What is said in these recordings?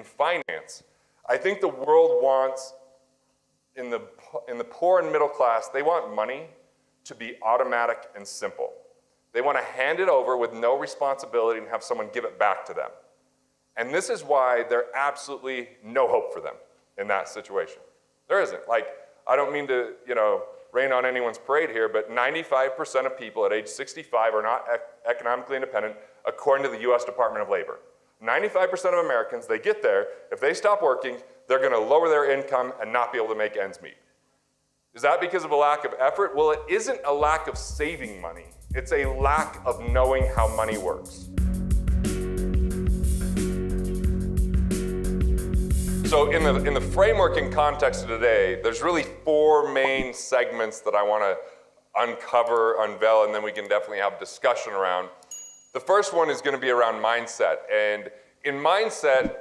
in finance. I think the world wants, in the poor and middle class, they want money to be automatic and simple. They want to hand it over with no responsibility and have someone give it back to them. And this is why there's absolutely no hope for them in that situation. There isn't. Like, I don't mean to, rain on anyone's parade here, but 95% of people at age 65 are not economically independent, according to the US Department of Labor. 95% of Americans, they get there, if they stop working, they're gonna lower their income and not be able to make ends meet. Is that because of a lack of effort? Well, it isn't a lack of saving money. It's a lack of knowing how money works. So in the framework and context of today, there's really 4 main segments that I want to uncover, unveil, and then we can definitely have discussion around. The first one is going to be around mindset. And in mindset,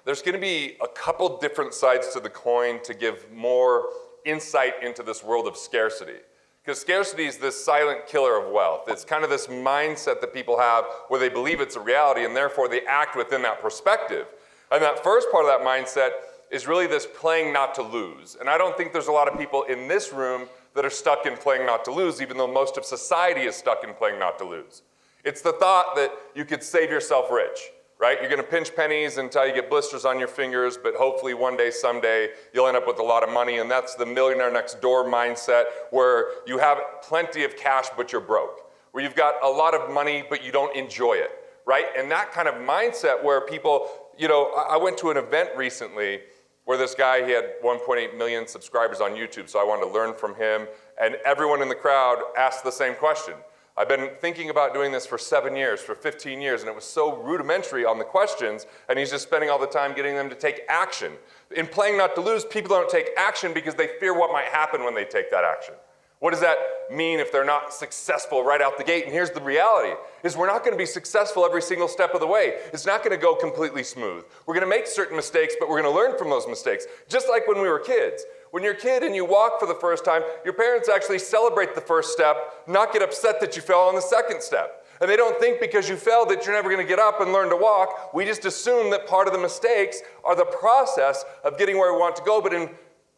there's going to be a couple different sides to the coin to give more insight into this world of scarcity. Because scarcity is this silent killer of wealth. It's kind of this mindset that people have where they believe it's a reality and therefore they act within that perspective. And that first part of that mindset is really this playing not to lose. And I don't think there's a lot of people in this room that are stuck in playing not to lose, even though most of society is stuck in playing not to lose. It's the thought that you could save yourself rich, right? You're gonna pinch pennies until you get blisters on your fingers, but hopefully one day, someday, you'll end up with a lot of money, and that's the millionaire next door mindset, where you have plenty of cash, but you're broke. Where you've got a lot of money, but you don't enjoy it, right? And that kind of mindset where people, I went to an event recently where this guy, he had 1.8 million subscribers on YouTube, so I wanted to learn from him, and everyone in the crowd asked the same question. I've been thinking about doing this for 7 years, for 15 years, and it was so rudimentary on the questions, and he's just spending all the time getting them to take action. In playing not to lose, people don't take action because they fear what might happen when they take that action. What does that mean if they're not successful right out the gate? And here's the reality, is we're not gonna be successful every single step of the way. It's not gonna go completely smooth. We're gonna make certain mistakes, but we're gonna learn from those mistakes. Just like when we were kids. When you're a kid and you walk for the first time, your parents actually celebrate the first step, not get upset that you fell on the second step. And they don't think because you fell that you're never gonna get up and learn to walk. We just assume that part of the mistakes are the process of getting where we want to go, but in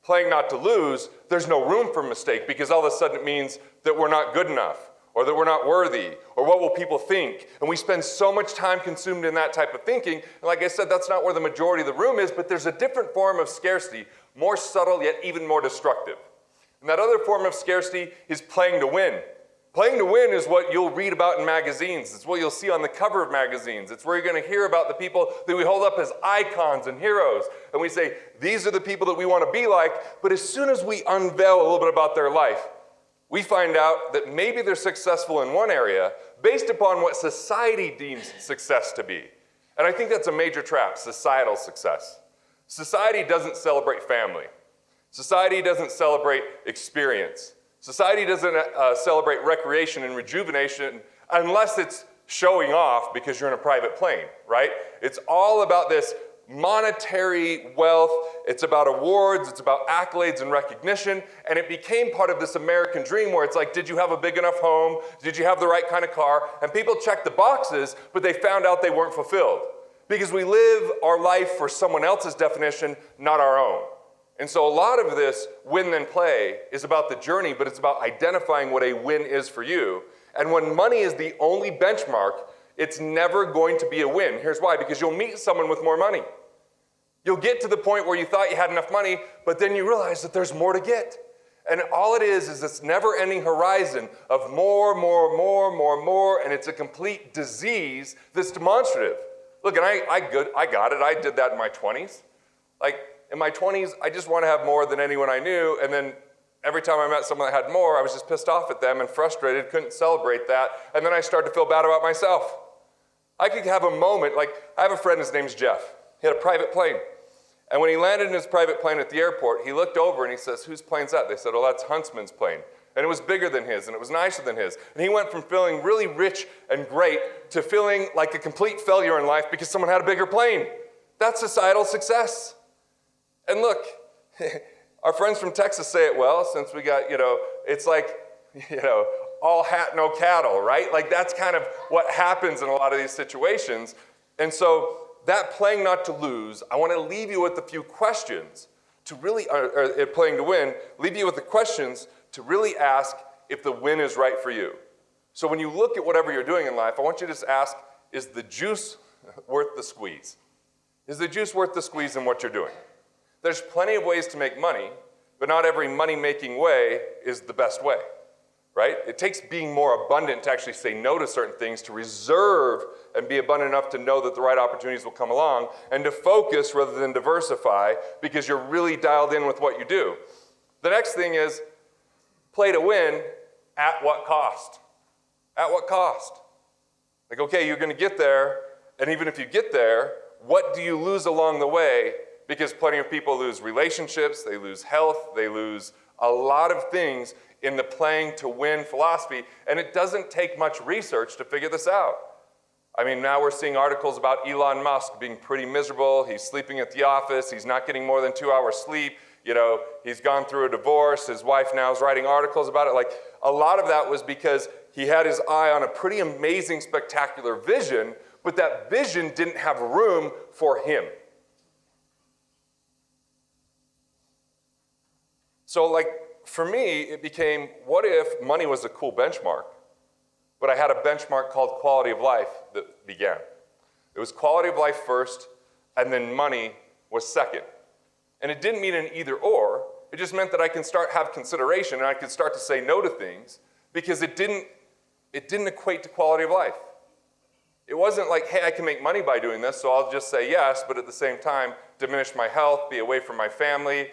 playing not to lose, there's no room for mistake because all of a sudden it means that we're not good enough or that we're not worthy or what will people think? And we spend so much time consumed in that type of thinking. And like I said, that's not where the majority of the room is, but there's a different form of scarcity, more subtle yet even more destructive. And that other form of scarcity is playing to win. Playing to win is what you'll read about in magazines. It's what you'll see on the cover of magazines. It's where you're going to hear about the people that we hold up as icons and heroes. And we say, these are the people that we want to be like. But as soon as we unveil a little bit about their life, we find out that maybe they're successful in one area based upon what society deems success to be. And I think that's a major trap, societal success. Society doesn't celebrate family. Society doesn't celebrate experience. Society doesn't celebrate recreation and rejuvenation unless it's showing off because you're in a private plane, right? It's all about this monetary wealth. It's about awards. It's about accolades and recognition. And it became part of this American dream where it's like, did you have a big enough home? Did you have the right kind of car? And people checked the boxes, but they found out they weren't fulfilled because we live our life for someone else's definition, not our own. And so a lot of this win then play is about the journey, but it's about identifying what a win is for you. And when money is the only benchmark, it's never going to be a win. Here's why, because you'll meet someone with more money. You'll get to the point where you thought you had enough money, but then you realize that there's more to get. And all it is this never-ending horizon of more, and it's a complete disease that's demonstrative. Look, and I got it. I did that in my 20s. In my 20s, I just want to have more than anyone I knew, and then every time I met someone that had more, I was just pissed off at them and frustrated, couldn't celebrate that, and then I started to feel bad about myself. I could have a moment, I have a friend, his name's Jeff. He had a private plane, and when he landed in his private plane at the airport, he looked over and he says, whose plane's that? They said, oh, that's Huntsman's plane. And it was bigger than his, and it was nicer than his. And he went from feeling really rich and great to feeling like a complete failure in life because someone had a bigger plane. That's societal success. And look, our friends from Texas say it well, since we got, it's like, all hat, no cattle, right? Like that's kind of what happens in a lot of these situations. And so that playing not to lose, I want to leave you with a few questions to really, or playing to win, leave you with the questions to really ask if the win is right for you. So when you look at whatever you're doing in life, I want you to just ask, is the juice worth the squeeze? Is the juice worth the squeeze in what you're doing? There's plenty of ways to make money, but not every money-making way is the best way, right? It takes being more abundant to actually say no to certain things, to reserve and be abundant enough to know that the right opportunities will come along, and to focus rather than diversify because you're really dialed in with what you do. The next thing is play to win at what cost? At what cost? Like, okay, you're going to get there, and even if you get there, what do you lose along the way? Because plenty of people lose relationships, they lose health, they lose a lot of things in the playing to win philosophy, and it doesn't take much research to figure this out. I mean, now we're seeing articles about Elon Musk being pretty miserable. He's sleeping at the office. He's not getting more than 2 hours sleep. You know, he's gone through a divorce. His wife now is writing articles about it. Like, a lot of that was because he had his eye on a pretty amazing, spectacular vision, but that vision didn't have room for him. So, like, for me, it became, what if money was a cool benchmark, but I had a benchmark called quality of life that began. It was quality of life first, and then money was second. And it didn't mean an either or. It just meant that I can have consideration, and I could start to say no to things because it didn't equate to quality of life. It wasn't like, hey, I can make money by doing this, so I'll just say yes, but at the same time, diminish my health, be away from my family,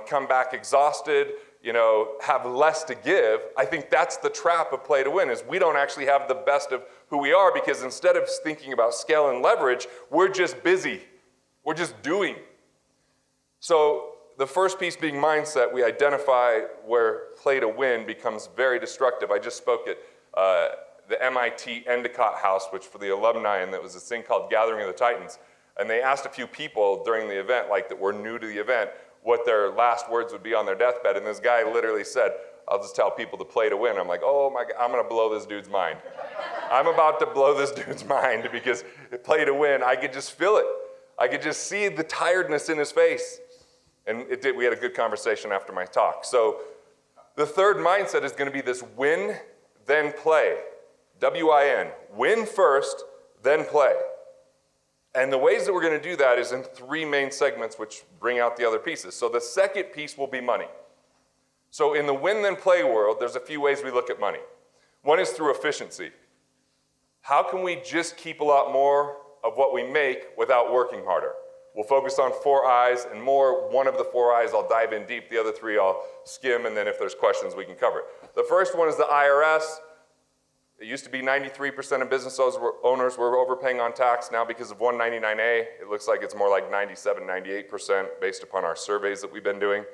come back exhausted, you know, have less to give. I think that's the trap of play to win, is we don't actually have the best of who we are because instead of thinking about scale and leverage, we're just busy. We're just doing. So the first piece being mindset, we identify where play to win becomes very destructive. I just spoke at the MIT Endicott House, which for the alumni, and there was this thing called Gathering of the Titans. And they asked a few people during the event, like that were new to the event, what their last words would be on their deathbed. And this guy literally said, I'll just tell people to play to win. I'm like, oh my God, I'm gonna blow this dude's mind. I'm about to blow this dude's mind because play to win, I could just feel it. I could just see the tiredness in his face. And we had a good conversation after my talk. So the third mindset is gonna be this win, then play. W-I-N, win first, then play. And the ways that we're going to do that is in three main segments, which bring out the other pieces. So the second piece will be money. So in the win then play world, there's a few ways we look at money. One is through efficiency. How can we just keep a lot more of what we make without working harder? We'll focus on 4 I's and more. One of the 4 I's I'll dive in deep. The other 3 I'll skim, and then if there's questions, we can cover it. The first one is the IRS. It used to be 93% of business owners were overpaying on tax. Now because of 199A, it looks like it's more like 97, 98% based upon our surveys that we've been doing.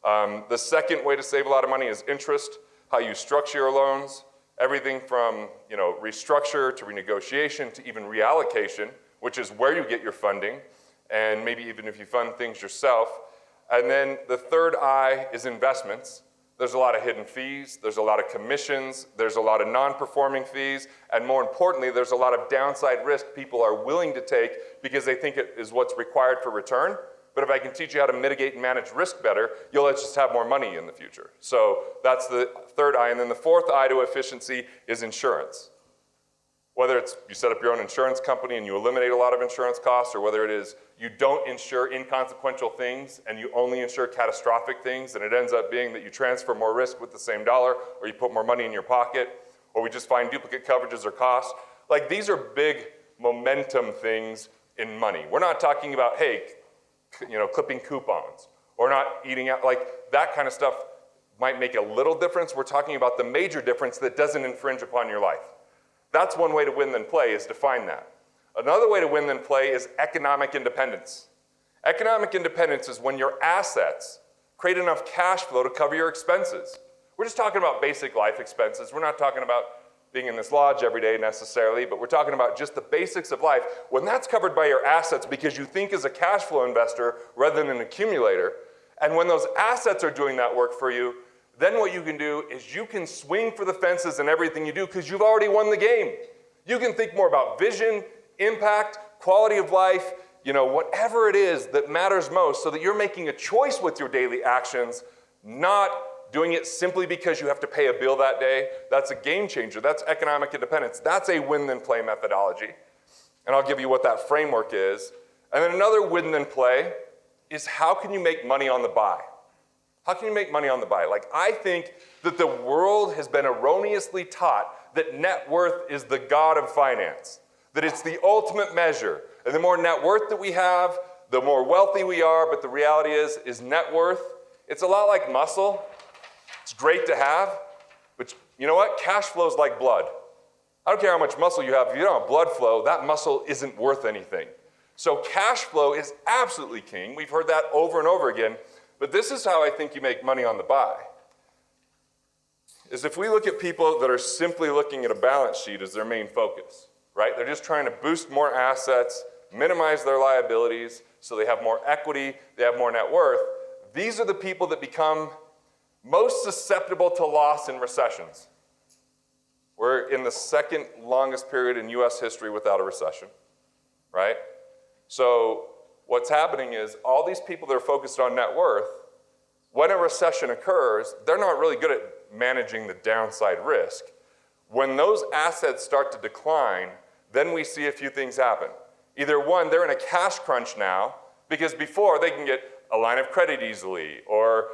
The second way to save a lot of money is interest, how you structure your loans, everything from restructure to renegotiation to even reallocation, which is where you get your funding, and maybe even if you fund things yourself. And then the third I is investments. There's a lot of hidden fees, there's a lot of commissions, there's a lot of non-performing fees, and more importantly, there's a lot of downside risk people are willing to take because they think it is what's required for return. But if I can teach you how to mitigate and manage risk better, you'll just have more money in the future. So that's the third I. And then the fourth I to efficiency is insurance. Whether it's you set up your own insurance company and you eliminate a lot of insurance costs, or whether it is you don't insure inconsequential things and you only insure catastrophic things, and it ends up being that you transfer more risk with the same dollar, or you put more money in your pocket, or we just find duplicate coverages or costs. Like, these are big momentum things in money. We're not talking about, hey, clipping coupons or not eating out. Like, that kind of stuff might make a little difference. We're talking about the major difference that doesn't infringe upon your life. That's one way to win then play, is to find that. Another way to win then play is economic independence. Economic independence is when your assets create enough cash flow to cover your expenses. We're just talking about basic life expenses. We're not talking about being in this lodge every day necessarily, but we're talking about just the basics of life. When that's covered by your assets because you think as a cash flow investor rather than an accumulator, and when those assets are doing that work for you, then what you can do is you can swing for the fences in everything you do because you've already won the game. You can think more about vision, impact, quality of life, whatever it is that matters most, so that you're making a choice with your daily actions, not doing it simply because you have to pay a bill that day. That's a game changer. That's economic independence. That's a win-then-play methodology. And I'll give you what that framework is. And then another win-then-play is how can you make money on the buy? How can you make money on the buy? Like, I think that the world has been erroneously taught that net worth is the god of finance, that it's the ultimate measure. And the more net worth that we have, the more wealthy we are, but the reality is net worth, it's a lot like muscle. It's great to have, but you know what? Cash flows like blood. I don't care how much muscle you have. If you don't have blood flow, that muscle isn't worth anything. So cash flow is absolutely king. We've heard that over and over again, but this is how I think you make money on the buy. Is if we look at people that are simply looking at a balance sheet as their main focus, right? They're just trying to boost more assets, minimize their liabilities, so they have more equity, they have more net worth. These are the people that become most susceptible to loss in recessions. We're in the second longest period in US history without a recession, right? So what's happening is all these people that are focused on net worth, when a recession occurs, they're not really good at managing the downside risk. When those assets start to decline, then we see a few things happen. Either one, they're in a cash crunch now, because before they can get a line of credit easily, or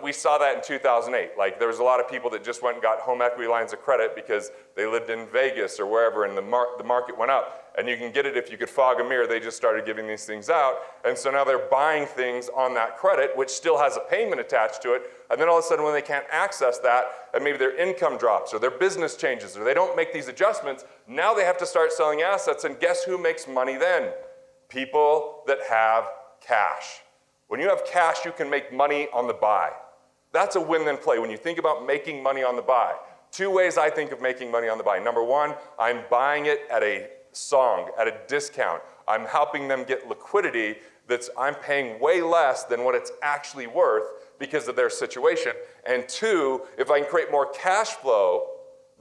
we saw that in 2008. Like, there was a lot of people that just went and got home equity lines of credit because they lived in Vegas or wherever, and the market went up. And you can get it if you could fog a mirror. They just started giving these things out, and so now they're buying things on that credit, which still has a payment attached to it. And then all of a sudden, when they can't access that, and maybe their income drops or their business changes, or they don't make these adjustments, now they have to start selling assets. And guess who makes money then? People that have cash. When you have cash, you can make money on the buy. That's a win-then-play. When you think about making money on the buy, two ways I think of making money on the buy. Number one, I'm buying it at a song, at a discount. I'm helping them get liquidity I'm paying way less than what it's actually worth because of their situation. And two, if I can create more cash flow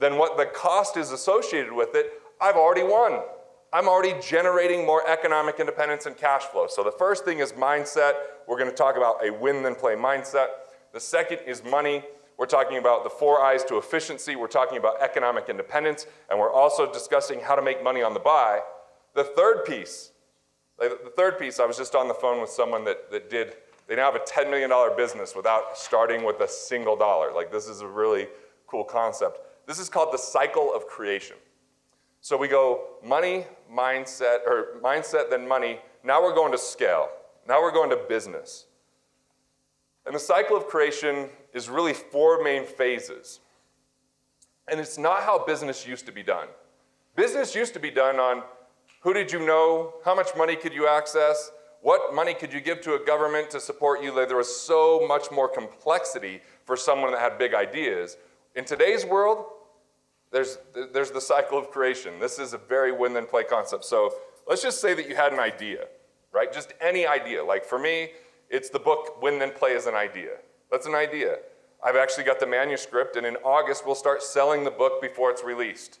than what the cost is associated with it, I've already won. I'm already generating more economic independence and cash flow. So the first thing is mindset. We're going to talk about a win-then-play mindset. The second is money. We're talking about the 4 I's to efficiency. We're talking about economic independence. And we're also discussing how to make money on the buy. The third piece, I was just on the phone with someone they now have a $10 million business without starting with a single dollar. Like, this is a really cool concept. This is called the cycle of creation. So we go money, mindset, then money. Now we're going to scale. Now we're going to business. And the cycle of creation is really 4 main phases. And it's not how business used to be done. Business used to be done on who did you know, how much money could you access, what money could you give to a government to support you. There was so much more complexity for someone that had big ideas. In today's world, there's the cycle of creation. This is a very win-then-play concept. So let's just say that you had an idea, right? Just any idea. Like, for me, it's the book Win Then Play as an idea. That's an idea. I've actually got the manuscript, and in August, we'll start selling the book before it's released.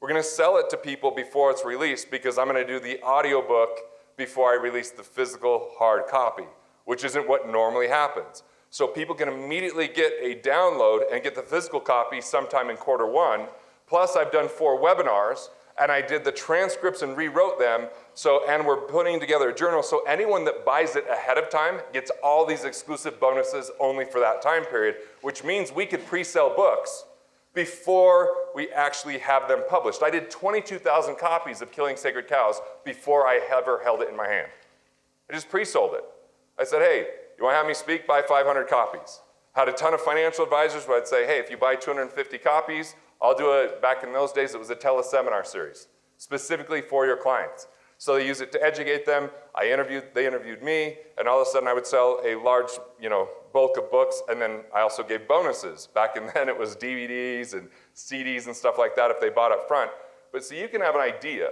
We're going to sell it to people before it's released because I'm going to do the audiobook before I release the physical hard copy, which isn't what normally happens. So people can immediately get a download and get the physical copy sometime in Q1. Plus, I've done 4 webinars, and I did the transcripts and rewrote them. And we're putting together a journal. So anyone that buys it ahead of time gets all these exclusive bonuses only for that time period, which means we could pre-sell books before we actually have them published. I did 22,000 copies of Killing Sacred Cows before I ever held it in my hand. I just pre-sold it. I said, hey, you want to have me speak? Buy 500 copies. Had a ton of financial advisors where I'd say, hey, if you buy 250 copies, I'll do it. Back in those days, it was a teleseminar series, specifically for your clients. So they use it to educate them. They interviewed me, and all of a sudden I would sell a large, bulk of books, and then I also gave bonuses. Back in then, it was DVDs and CDs and stuff like that if they bought up front. But so you can have an idea,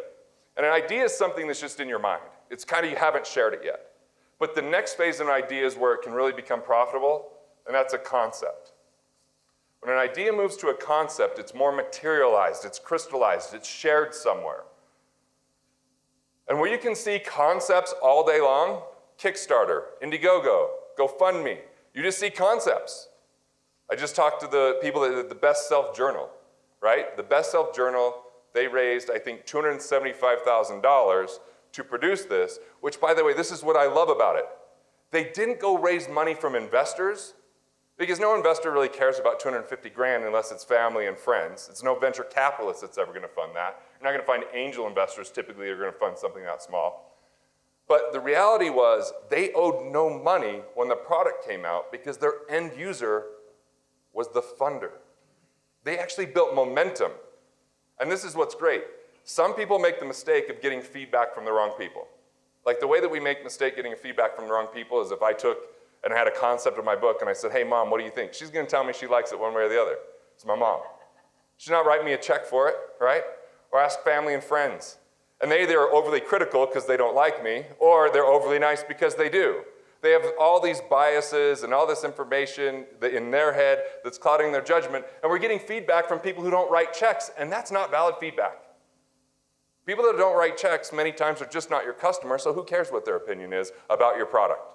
and an idea is something that's just in your mind. It's kind of, you haven't shared it yet. But the next phase in an idea is where it can really become profitable, and that's a concept. When an idea moves to a concept, it's more materialized, it's crystallized, it's shared somewhere. And where you can see concepts all day long, Kickstarter, Indiegogo, GoFundMe, you just see concepts. I just talked to the people that did the Best Self Journal, right? The Best Self Journal, they raised, I think, $275,000 to produce this, which, by the way, this is what I love about it. They didn't go raise money from investors, because no investor really cares about 250 grand unless it's family and friends. It's no venture capitalist that's ever gonna fund that. You're not gonna find angel investors typically are gonna fund something that small. But the reality was they owed no money when the product came out because their end user was the funder. They actually built momentum. And this is what's great. Some people make the mistake of getting feedback from the wrong people. Like the way that we make mistake getting feedback from the wrong people is if I took and I had a concept of my book and I said, hey mom, what do you think? She's gonna tell me she likes it one way or the other. It's my mom. She's not writing me a check for it, right? Or ask family and friends. And they either are overly critical because they don't like me, or they're overly nice because they do. They have all these biases and all this information in their head that's clouding their judgment, and we're getting feedback from people who don't write checks, and that's not valid feedback. People that don't write checks many times are just not your customer, so who cares what their opinion is about your product?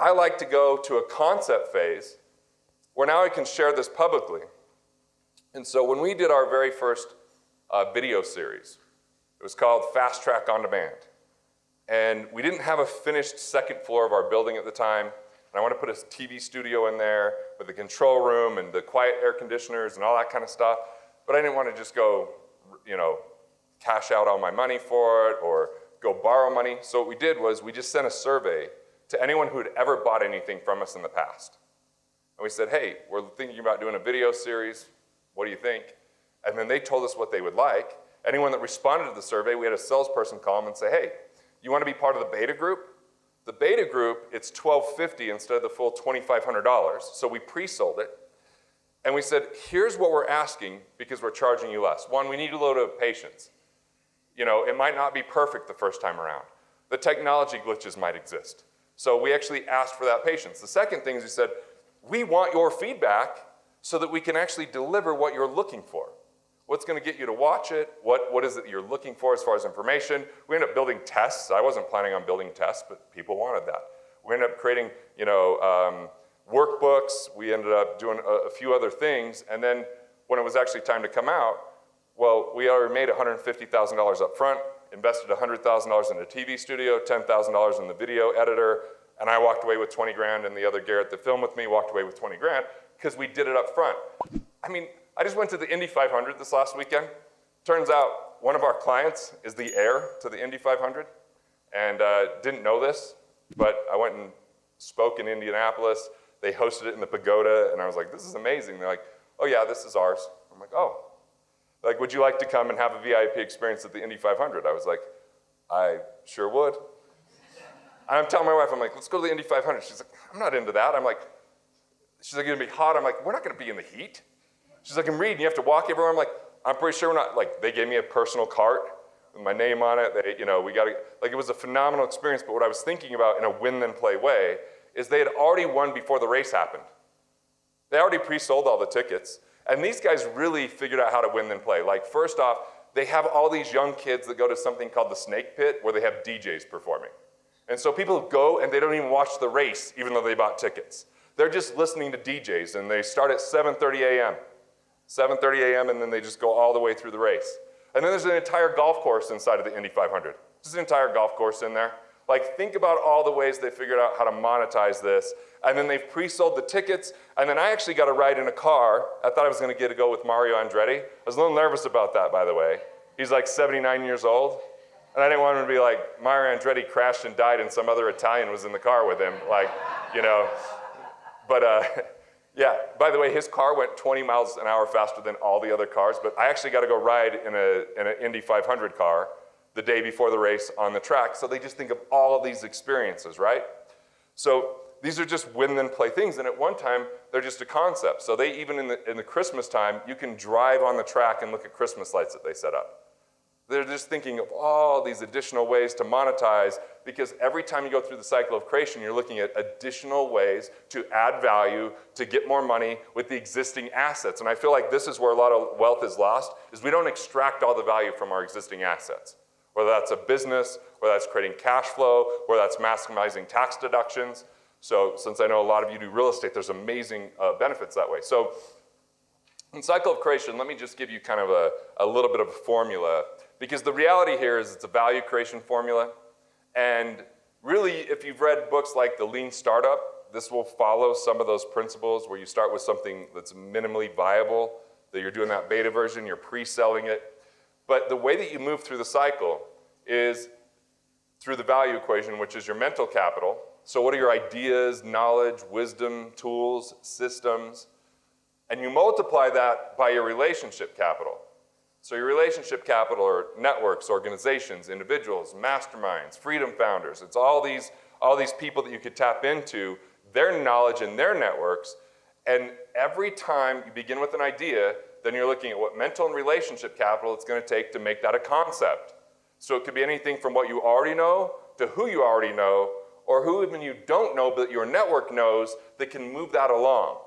I like to go to a concept phase where now I can share this publicly. And so when we did our very first video series, it was called Fast Track on Demand. And we didn't have a finished second floor of our building at the time. And I want to put a TV studio in there with a control room and the quiet air conditioners and all that kind of stuff. But I didn't want to just go, cash out all my money for it or go borrow money. So what we did was we just sent a survey to anyone who had ever bought anything from us in the past. And we said, hey, we're thinking about doing a video series. What do you think? And then they told us what they would like. Anyone that responded to the survey, we had a salesperson call them and say, hey, you want to be part of the beta group? The beta group, it's $1,250 instead of the full $2,500. So we pre-sold it. And we said, here's what we're asking because we're charging you less. One, we need a load of patience. It might not be perfect the first time around. The technology glitches might exist. So we actually asked for that patience. The second thing is we said, we want your feedback so that we can actually deliver what you're looking for. What's going to get you to watch it? What is it you're looking for as far as information? We ended up building tests. I wasn't planning on building tests, but people wanted that. We ended up creating, workbooks. We ended up doing a few other things. And then when it was actually time to come out, well, we already made $150,000 up front, invested $100,000 in a TV studio, $10,000 in the video editor, and I walked away with 20 grand, and the other Garrett that filmed with me walked away with 20 grand because we did it up front. I just went to the Indy 500 this last weekend. Turns out one of our clients is the heir to the Indy 500, and didn't know this, but I went and spoke in Indianapolis. They hosted it in the Pagoda, and I was like, this is amazing. They're like, oh yeah, this is ours. I'm like, oh. Like, would you like to come and have a VIP experience at the Indy 500? I was like, I sure would. And I'm telling my wife, I'm like, let's go to the Indy 500. She's like, I'm not into that. She's like, it'll be hot. I'm like, we're not gonna be in the heat. She's like, I'm reading, you have to walk everywhere. I'm like, I'm pretty sure we're not, they gave me a personal cart with my name on it. It was a phenomenal experience, but what I was thinking about in a win then play way is they had already won before the race happened. They already pre-sold all the tickets. And these guys really figured out how to win then play. First off, they have all these young kids that go to something called the Snake Pit where they have DJs performing. And so people go and they don't even watch the race even though they bought tickets. They're just listening to DJs and they start at 7:30 a.m. 7:30 a.m. and then they just go all the way through the race. And then there's an entire golf course inside of the Indy 500. Just an entire golf course in there. Think about all the ways they figured out how to monetize this. And then they've pre-sold the tickets. And then I actually got a ride in a car. I thought I was going to get to go with Mario Andretti. I was a little nervous about that, by the way. He's 79 years old. And I didn't want him to be like, Mario Andretti crashed and died and some other Italian was in the car with him. Yeah, by the way, his car went 20 miles an hour faster than all the other cars. But I actually got to go ride in an Indy 500 car the day before the race on the track. So they just think of all of these experiences, right? So these are just win then play things. And at one time, they're just a concept. So they even in the Christmas time, you can drive on the track and look at Christmas lights that they set up. They're just thinking of all these additional ways to monetize because every time you go through the cycle of creation, you're looking at additional ways to add value, to get more money with the existing assets. And I feel like this is where a lot of wealth is lost, is we don't extract all the value from our existing assets. whether that's a business, whether that's creating cash flow, whether that's maximizing tax deductions. So since I know a lot of you do real estate, there's amazing benefits that way. So in cycle of creation, let me just give you kind of a little bit of a formula, because the reality here is it's a value creation formula. And really, if you've read books like The Lean Startup, this will follow some of those principles where you start with something that's minimally viable, that you're doing that beta version, you're pre-selling it. But the way that you move through the cycle is through the value equation, which is your mental capital. So what are your ideas, knowledge, wisdom, tools, systems? And you multiply that by your relationship capital. So your relationship capital are networks, organizations, individuals, masterminds, freedom founders. It's all these people that you could tap into, their knowledge and their networks. And every time you begin with an idea, then you're looking at what mental and relationship capital it's going to take to make that a concept. So it could be anything from what you already know to who you already know, or who even you don't know but your network knows that can move that along.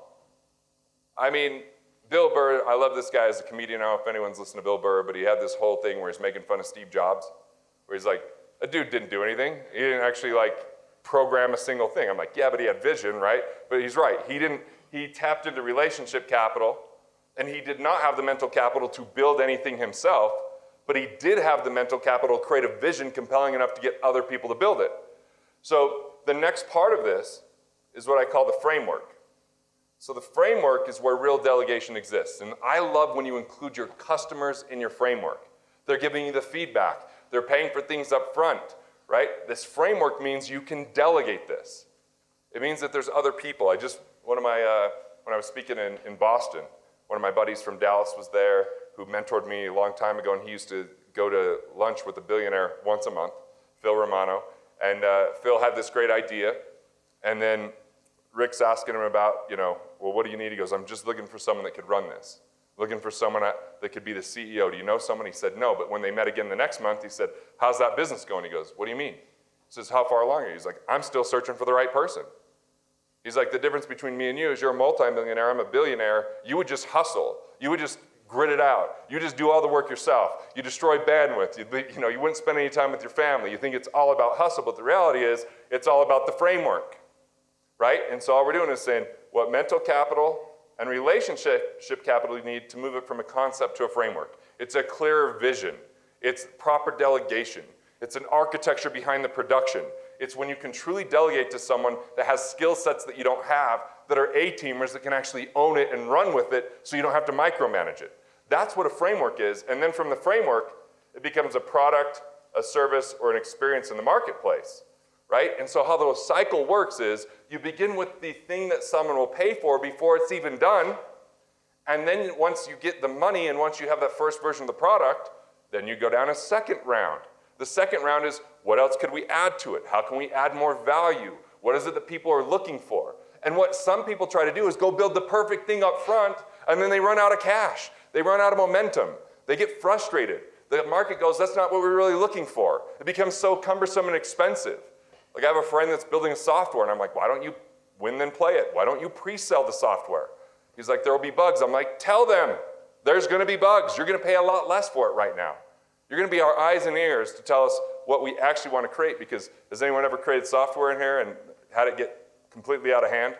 I mean, Bill Burr, I love this guy as a comedian. I don't know if anyone's listened to Bill Burr, but he had this whole thing where he's making fun of Steve Jobs, where he's like, a dude didn't do anything. He didn't actually program a single thing. I'm like, yeah, but he had vision, right? But he's right. He tapped into relationship capital, and he did not have the mental capital to build anything himself, but he did have the mental capital to create a vision compelling enough to get other people to build it. So the next part of this is what I call the framework. So the framework is where real delegation exists. And I love when you include your customers in your framework. They're giving you the feedback. They're paying for things up front, right? This framework means you can delegate this. It means that there's other people. when I was speaking in Boston, one of my buddies from Dallas was there who mentored me a long time ago, and he used to go to lunch with a billionaire once a month, Phil Romano. And Phil had this great idea, and then Rick's asking him about, well, what do you need? He goes, I'm just looking for someone that could run this. Looking for someone that could be the CEO. Do you know someone? He said, no. But when they met again the next month, he said, how's that business going? He goes, what do you mean? He says, how far along are you? He's like, I'm still searching for the right person. He's like, the difference between me and you is you're a multimillionaire, I'm a billionaire. You would just hustle. You would just grit it out. You just do all the work yourself. You destroy bandwidth. You wouldn't spend any time with your family. You think it's all about hustle, but the reality is it's all about the framework, right? And so all we're doing is saying what mental capital and relationship capital you need to move it from a concept to a framework. It's a clearer vision. It's proper delegation. It's an architecture behind the production. It's when you can truly delegate to someone that has skill sets that you don't have, that are A-teamers that can actually own it and run with it so you don't have to micromanage it. That's what a framework is. And then from the framework, it becomes a product, a service, or an experience in the marketplace, right? And so how the cycle works is you begin with the thing that someone will pay for before it's even done. And then once you get the money and once you have that first version of the product, then you go down a second round. The second round is what else could we add to it? How can we add more value? What is it that people are looking for? And what some people try to do is go build the perfect thing up front, and then they run out of cash. They run out of momentum. They get frustrated. The market goes, that's not what we're really looking for. It becomes so cumbersome and expensive. Like I have a friend that's building a software, and I'm like, why don't you win then play it? Why don't you pre-sell the software? He's like, there will be bugs. I'm like, tell them there's going to be bugs. You're going to pay a lot less for it right now. You're going to be our eyes and ears to tell us what we actually want to create, because has anyone ever created software in here and had it get completely out of hand?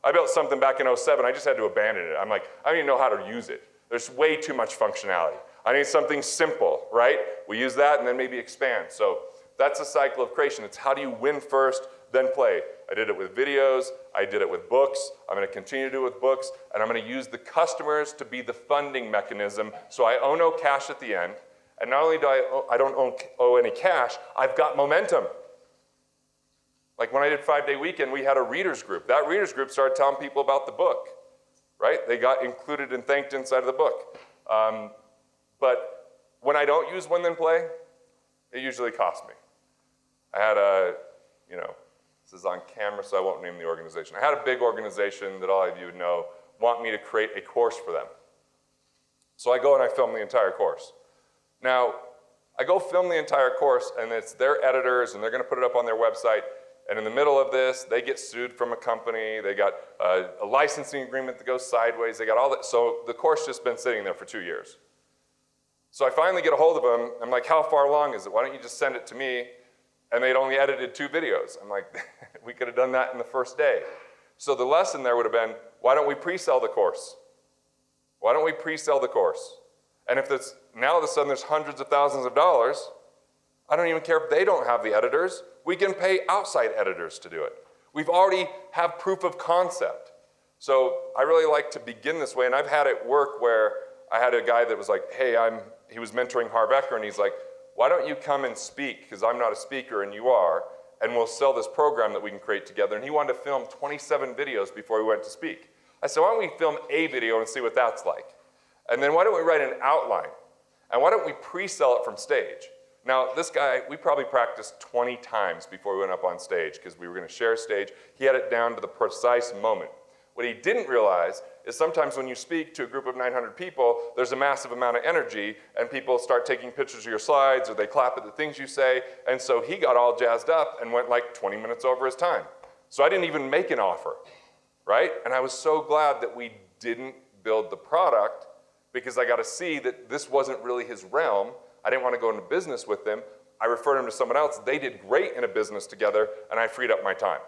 I built something back in 2007. I just had to abandon it. I'm like, I don't even know how to use it. There's way too much functionality. I need something simple, right? We use that and then maybe expand. So that's a cycle of creation. It's how do you win first, then play. I did it with videos. I did it with books. I'm going to continue to do it with books. And I'm going to use the customers to be the funding mechanism so I owe no cash at the end. And not only do I don't owe any cash, I've got momentum. Like when I did 5-Day Weekend, we had a readers group. That readers group started telling people about the book, right? They got included and thanked inside of the book. But when I don't use Win Then Play, it usually costs me. I had this is on camera, so I won't name the organization. I had a big organization that all of you would know want me to create a course for them. So I go and I film the entire course. Now, I go film the entire course, and it's their editors, and they're going to put it up on their website. And in the middle of this, they get sued from a company. They got a licensing agreement that goes sideways. They got all that. So the course just been sitting there for 2 years. So I finally get a hold of them. I'm like, how far along is it? Why don't you just send it to me? And they'd only edited 2 videos. I'm like, we could have done that in the first day. So the lesson there would have been, why don't we pre-sell the course? Why don't we pre-sell the course? And if this, now all of a sudden there's hundreds of thousands of dollars, I don't even care if they don't have the editors. We can pay outside editors to do it. We've already have proof of concept. So I really like to begin this way, and I've had it work where I had a guy that was like, hey, he was mentoring Harv Eker, and he's like, why don't you come and speak, because I'm not a speaker and you are, and we'll sell this program that we can create together. And he wanted to film 27 videos before he went to speak. I said, why don't we film a video and see what that's like? And then why don't we write an outline? And why don't we pre-sell it from stage? Now, this guy, we probably practiced 20 times before we went up on stage because we were going to share stage. He had it down to the precise moment. What he didn't realize is sometimes when you speak to a group of 900 people, there's a massive amount of energy, and people start taking pictures of your slides, or they clap at the things you say, and so he got all jazzed up and went like 20 minutes over his time. So I didn't even make an offer, right? And I was so glad that we didn't build the product because I got to see that this wasn't really his realm. I didn't want to go into business with them. I referred him to someone else. They did great in a business together, and I freed up my time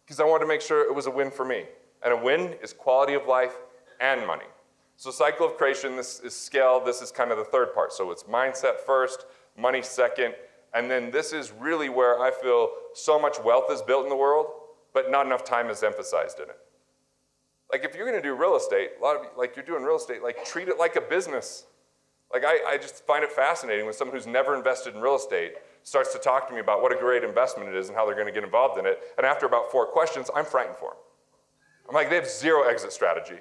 because I wanted to make sure it was a win for me. And a win is quality of life and money. So cycle of creation, this is scale. This is kind of the third part. So it's mindset first, money second, and then this is really where I feel so much wealth is built in the world, but not enough time is emphasized in it. Like if you're going to do real estate, a lot of like you're doing real estate, like treat it like a business. Like I just find it fascinating when someone who's never invested in real estate starts to talk to me about what a great investment it is and how they're going to get involved in it. And after about 4 questions, I'm frightened for them. I'm like, they have 0 exit strategy.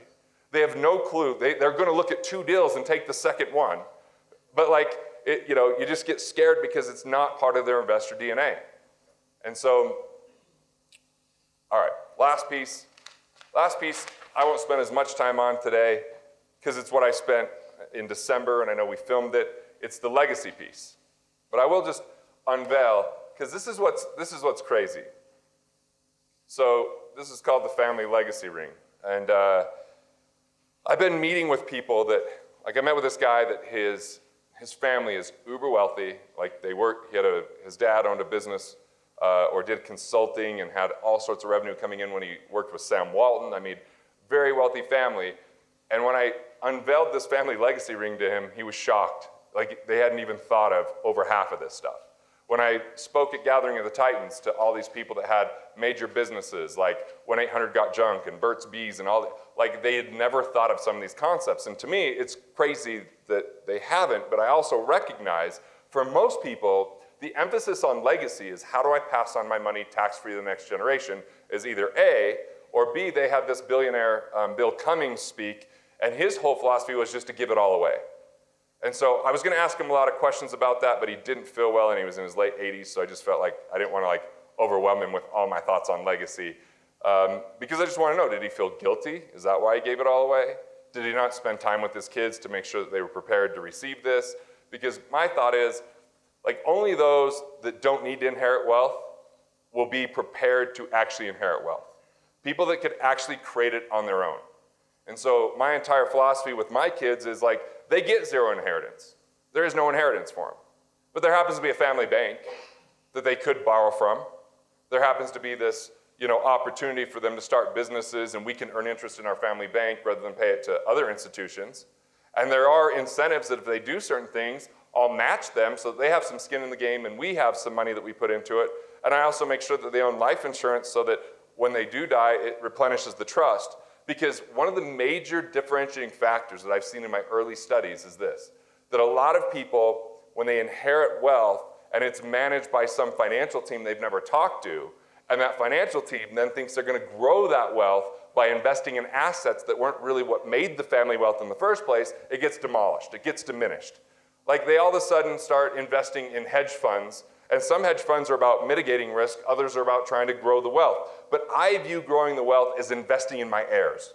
They have no clue. They're going to look at 2 deals and take the second one. But like, you just get scared because it's not part of their investor DNA. And so, all right, last piece I won't spend as much time on today because it's what I spent in December, and I know we filmed it. It's the legacy piece. But I will just unveil, because this is what's crazy. So this is called the family legacy ring. And I've been meeting with people that, like I met with this guy that his family is uber wealthy. Like his dad owned a business or did consulting and had all sorts of revenue coming in when he worked with Sam Walton. I mean, very wealthy family. And when I unveiled this family legacy ring to him, he was shocked. Like they hadn't even thought of over half of this stuff. When I spoke at Gathering of the Titans to all these people that had major businesses like When 800 Got Junk and Burt's Bees and all that, like they had never thought of some of these concepts. And to me, it's crazy that they haven't, but I also recognize for most people, the emphasis on legacy is how do I pass on my money tax-free to the next generation is either A, or B, they have this billionaire, Bill Cummings speak, and his whole philosophy was just to give it all away. And so I was going to ask him a lot of questions about that, but he didn't feel well, and he was in his late 80s, so I just felt like I didn't want to overwhelm him with all my thoughts on legacy. Because I just want to know, did he feel guilty? Is that why he gave it all away? Did he not spend time with his kids to make sure that they were prepared to receive this? Because my thought is, like only those that don't need to inherit wealth will be prepared to actually inherit wealth. People that could actually create it on their own. And so my entire philosophy with my kids is like, they get 0 inheritance. There is no inheritance for them. But there happens to be a family bank that they could borrow from. There happens to be this, opportunity for them to start businesses, and we can earn interest in our family bank rather than pay it to other institutions. And there are incentives that if they do certain things, I'll match them so that they have some skin in the game and we have some money that we put into it. And I also make sure that they own life insurance so that when they do die, it replenishes the trust. Because one of the major differentiating factors that I've seen in my early studies is this, that a lot of people, when they inherit wealth and it's managed by some financial team they've never talked to, and that financial team then thinks they're going to grow that wealth by investing in assets that weren't really what made the family wealth in the first place, it gets demolished, it gets diminished. Like they all of a sudden start investing in hedge funds, and some hedge funds are about mitigating risk, others are about trying to grow the wealth. But I view growing the wealth as investing in my heirs,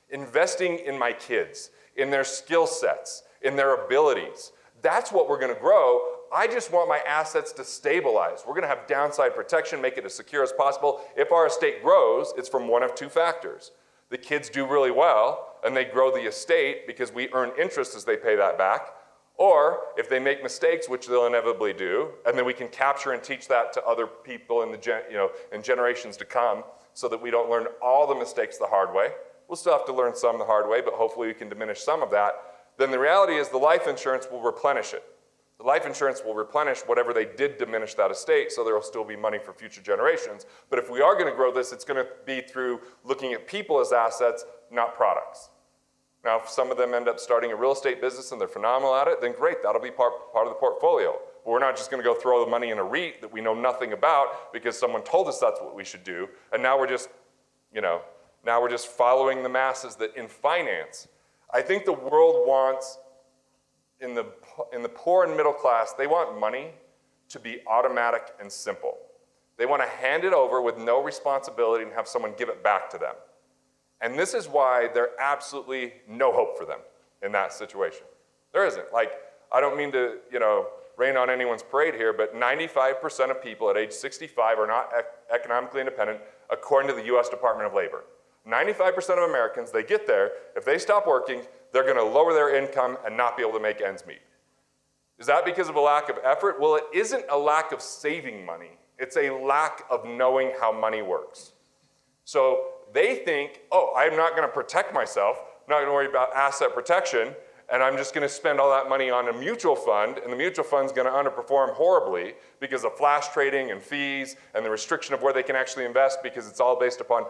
investing in my kids, in their skill sets, in their abilities. That's what we're going to grow. I just want my assets to stabilize. We're going to have downside protection, make it as secure as possible. If our estate grows, it's from one of 2 factors. The kids do really well, and they grow the estate because we earn interest as they pay that back, Or if they make mistakes, which they'll inevitably do, and then we can capture and teach that to other people in in generations to come, so that we don't learn all the mistakes the hard way. We'll still have to learn some the hard way, but hopefully we can diminish some of that. Then the reality is the life insurance will replenish it. The life insurance will replenish whatever they did diminish that estate, so there will still be money for future generations. But if we are going to grow this, it's going to be through looking at people as assets, not products. Now, if some of them end up starting a real estate business and they're phenomenal at it, then great, that'll be part of the portfolio. But we're not just going to go throw the money in a REIT that we know nothing about because someone told us that's what we should do, and now we're just, now we're just following the masses. That in finance, I think the world wants, in the poor and middle class, they want money to be automatic and simple. They want to hand it over with no responsibility and have someone give it back to them. And this is why there's absolutely no hope for them in that situation. There isn't. Like, I don't mean to, rain on anyone's parade here, but 95% of people at age 65 are not economically independent, according to the US Department of Labor. 95% of Americans, they get there, if they stop working, they're going to lower their income and not be able to make ends meet. Is that because of a lack of effort? Well, it isn't a lack of saving money. It's a lack of knowing how money works. So they think, oh, I'm not going to protect myself, I'm not going to worry about asset protection, and I'm just going to spend all that money on a mutual fund, and the mutual fund's going to underperform horribly because of flash trading and fees and the restriction of where they can actually invest, because it's all based upon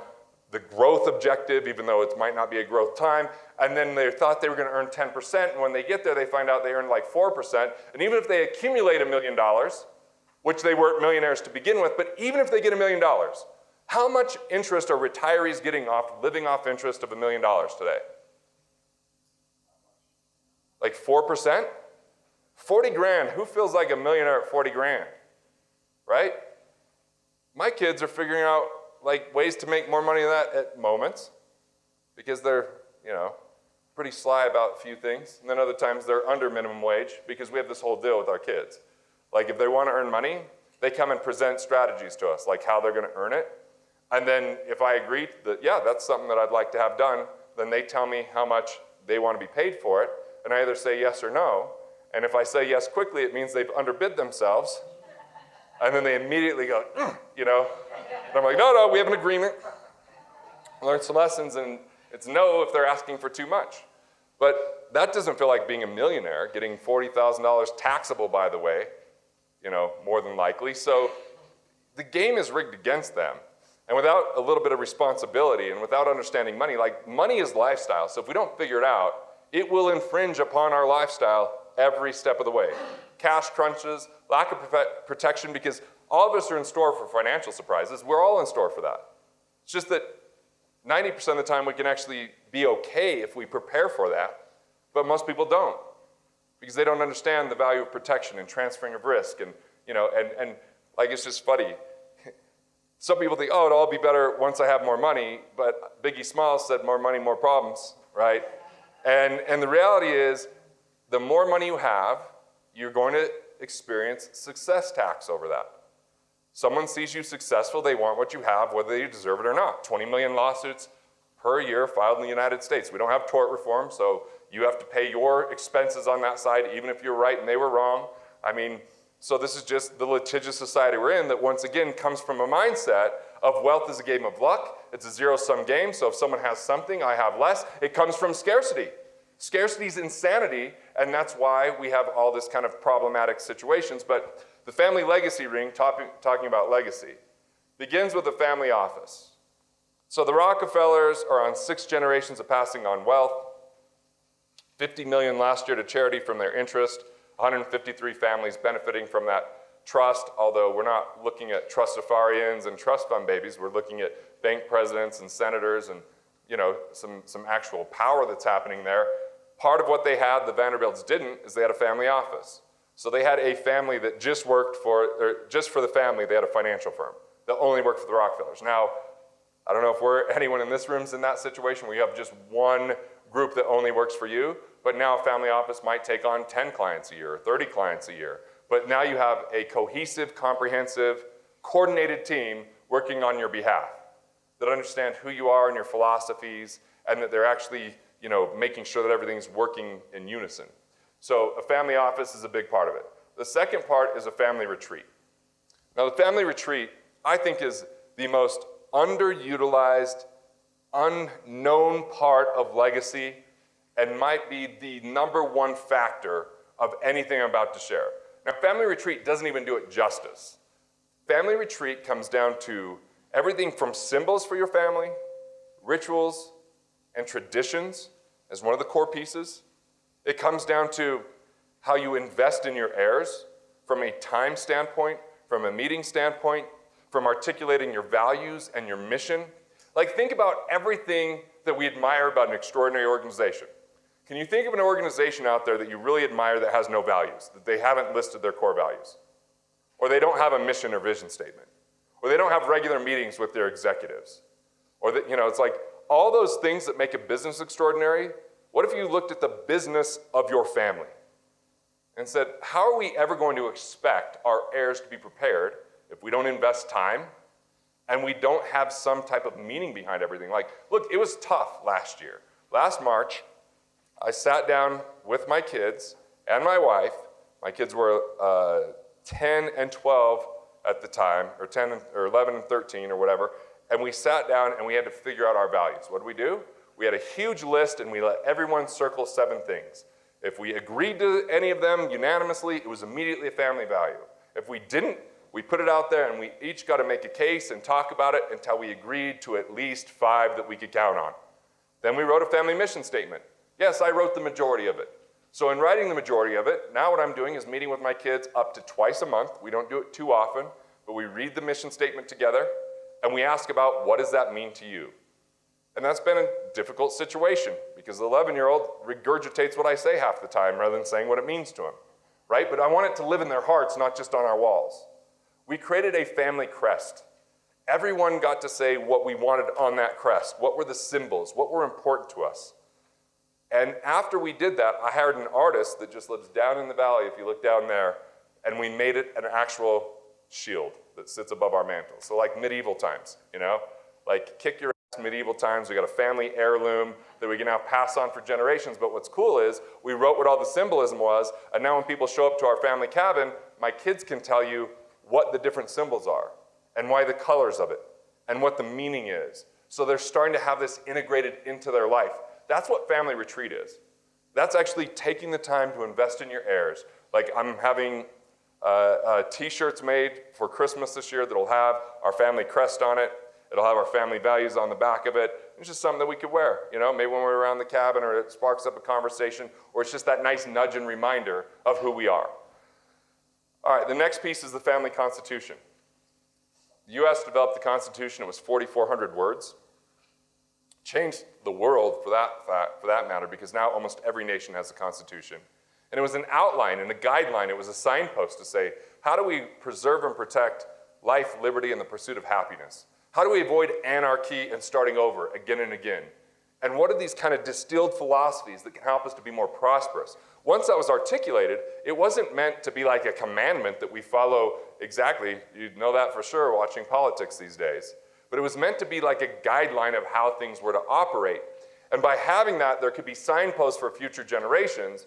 the growth objective, even though it might not be a growth time. And then they thought they were going to earn 10%, and when they get there, they find out they earn like 4%. And even if they accumulate $1 million, which they weren't millionaires to begin with, but even if they get $1 million, how much interest are retirees getting off living off interest of $1 million today? Like 4%? 40 grand, who feels like a millionaire at 40 grand, right? My kids are figuring out like ways to make more money than that at moments, because they're, pretty sly about a few things. And then other times they're under minimum wage, because we have this whole deal with our kids. Like if they want to earn money, they come and present strategies to us, like how they're going to earn it. And then if I agree that, yeah, that's something that I'd like to have done, then they tell me how much they want to be paid for it. And I either say yes or no. And if I say yes quickly, it means they've underbid themselves. And then they immediately go, And I'm like, no, we have an agreement. Learn some lessons, and it's no if they're asking for too much. But that doesn't feel like being a millionaire, getting $40,000 taxable, by the way, more than likely. So the game is rigged against them. And without a little bit of responsibility and without understanding money, like money is lifestyle. So if we don't figure it out, it will infringe upon our lifestyle every step of the way. Cash crunches, lack of protection, because all of us are in store for financial surprises. We're all in store for that. It's just that 90% of the time we can actually be okay if we prepare for that, but most people don't, because they don't understand the value of protection and transferring of risk, and like it's just funny. Some people think, oh, it'll all be better once I have more money, but Biggie Smalls said more money, more problems, right? And the reality is, the more money you have, you're going to experience success tax over that. Someone sees you successful, they want what you have, whether you deserve it or not. 20 million lawsuits per year filed in the United States. We don't have tort reform, so you have to pay your expenses on that side, even if you're right and they were wrong. So this is just the litigious society we're in, that once again comes from a mindset of wealth is a game of luck. It's a zero-sum game, so if someone has something, I have less. It comes from scarcity. Scarcity is insanity, and that's why we have all this kind of problematic situations. But the family legacy ring, talking about legacy, begins with the family office. So the Rockefellers are on 6 generations of passing on wealth, $50 million last year to charity from their interest, 153 families benefiting from that trust, although we're not looking at trustafarians and trust fund babies. We're looking at bank presidents and senators and some actual power that's happening there. Part of what they had, the Vanderbilts didn't, is they had a family office. So they had a family that just for the family, they had a financial firm that only worked for the Rockefellers. Now, I don't know if anyone in this room's in that situation where you have just one group that only works for you, but now a family office might take on 10 clients a year, or 30 clients a year. But now you have a cohesive, comprehensive, coordinated team working on your behalf that understand who you are and your philosophies, and that they're actually, making sure that everything's working in unison. So a family office is a big part of it. The second part is a family retreat. Now the family retreat, I think, is the most underutilized, unknown part of legacy and might be the number one factor of anything I'm about to share. Now, family retreat doesn't even do it justice. Family retreat comes down to everything from symbols for your family, rituals, and traditions as one of the core pieces. It comes down to how you invest in your heirs from a time standpoint, from a meeting standpoint, from articulating your values and your mission. Like, think about everything that we admire about an extraordinary organization. Can you think of an organization out there that you really admire that has no values, that they haven't listed their core values? Or they don't have a mission or vision statement? Or they don't have regular meetings with their executives? Or that, it's like all those things that make a business extraordinary. What if you looked at the business of your family and said, how are we ever going to expect our heirs to be prepared if we don't invest time and we don't have some type of meaning behind everything? Like, look, it was tough last year. Last March, I sat down with my kids and my wife. My kids were 10 and 12 at the time, or 10 or 11 and 13 or whatever, and we sat down and we had to figure out our values. What did we do? We had a huge list and we let everyone circle 7 things. If we agreed to any of them unanimously, it was immediately a family value. If we didn't, we put it out there and we each got to make a case and talk about it until we agreed to at least 5 that we could count on. Then we wrote a family mission statement. Yes, I wrote the majority of it. So in writing the majority of it, now what I'm doing is meeting with my kids up to twice a month. We don't do it too often, but we read the mission statement together and we ask about, what does that mean to you? And that's been a difficult situation because the 11-year-old regurgitates what I say half the time rather than saying what it means to him, right? But I want it to live in their hearts, not just on our walls. We created a family crest. Everyone got to say what we wanted on that crest. What were the symbols? What were important to us? And after we did that, I hired an artist that just lives down in the valley, if you look down there, and we made it an actual shield that sits above our mantle. So like medieval times, like kick your ass medieval times. We got a family heirloom that we can now pass on for generations. But what's cool is we wrote what all the symbolism was, and now when people show up to our family cabin, my kids can tell you what the different symbols are and why the colors of it and what the meaning is. So they're starting to have this integrated into their life. That's what family retreat is. That's actually taking the time to invest in your heirs. Like, I'm having t-shirts made for Christmas this year that'll have our family crest on it. It'll have our family values on the back of it. It's just something that we could wear, maybe when we're around the cabin or it sparks up a conversation, or it's just that nice nudge and reminder of who we are. All right, the next piece is the family constitution. The U.S. developed the Constitution. It was 4,400 words. Changed the world for that matter, because now almost every nation has a constitution. And it was an outline and a guideline. It was a signpost to say, how do we preserve and protect life, liberty, and the pursuit of happiness? How do we avoid anarchy and starting over again and again? And what are these kind of distilled philosophies that can help us to be more prosperous? Once that was articulated, it wasn't meant to be like a commandment that we follow exactly. You'd know that for sure watching politics these days. But it was meant to be like a guideline of how things were to operate. And by having that, there could be signposts for future generations.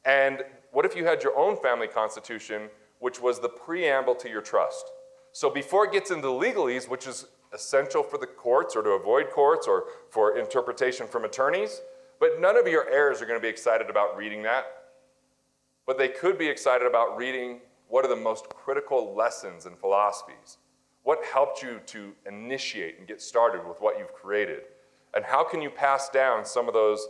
And what if you had your own family constitution, which was the preamble to your trust? So before it gets into the legalese, which is essential for the courts or to avoid courts or for interpretation from attorneys, but none of your heirs are going to be excited about reading that. But they could be excited about reading what are the most critical lessons and philosophies. What helped you to initiate and get started with what you've created? And how can you pass down some of those,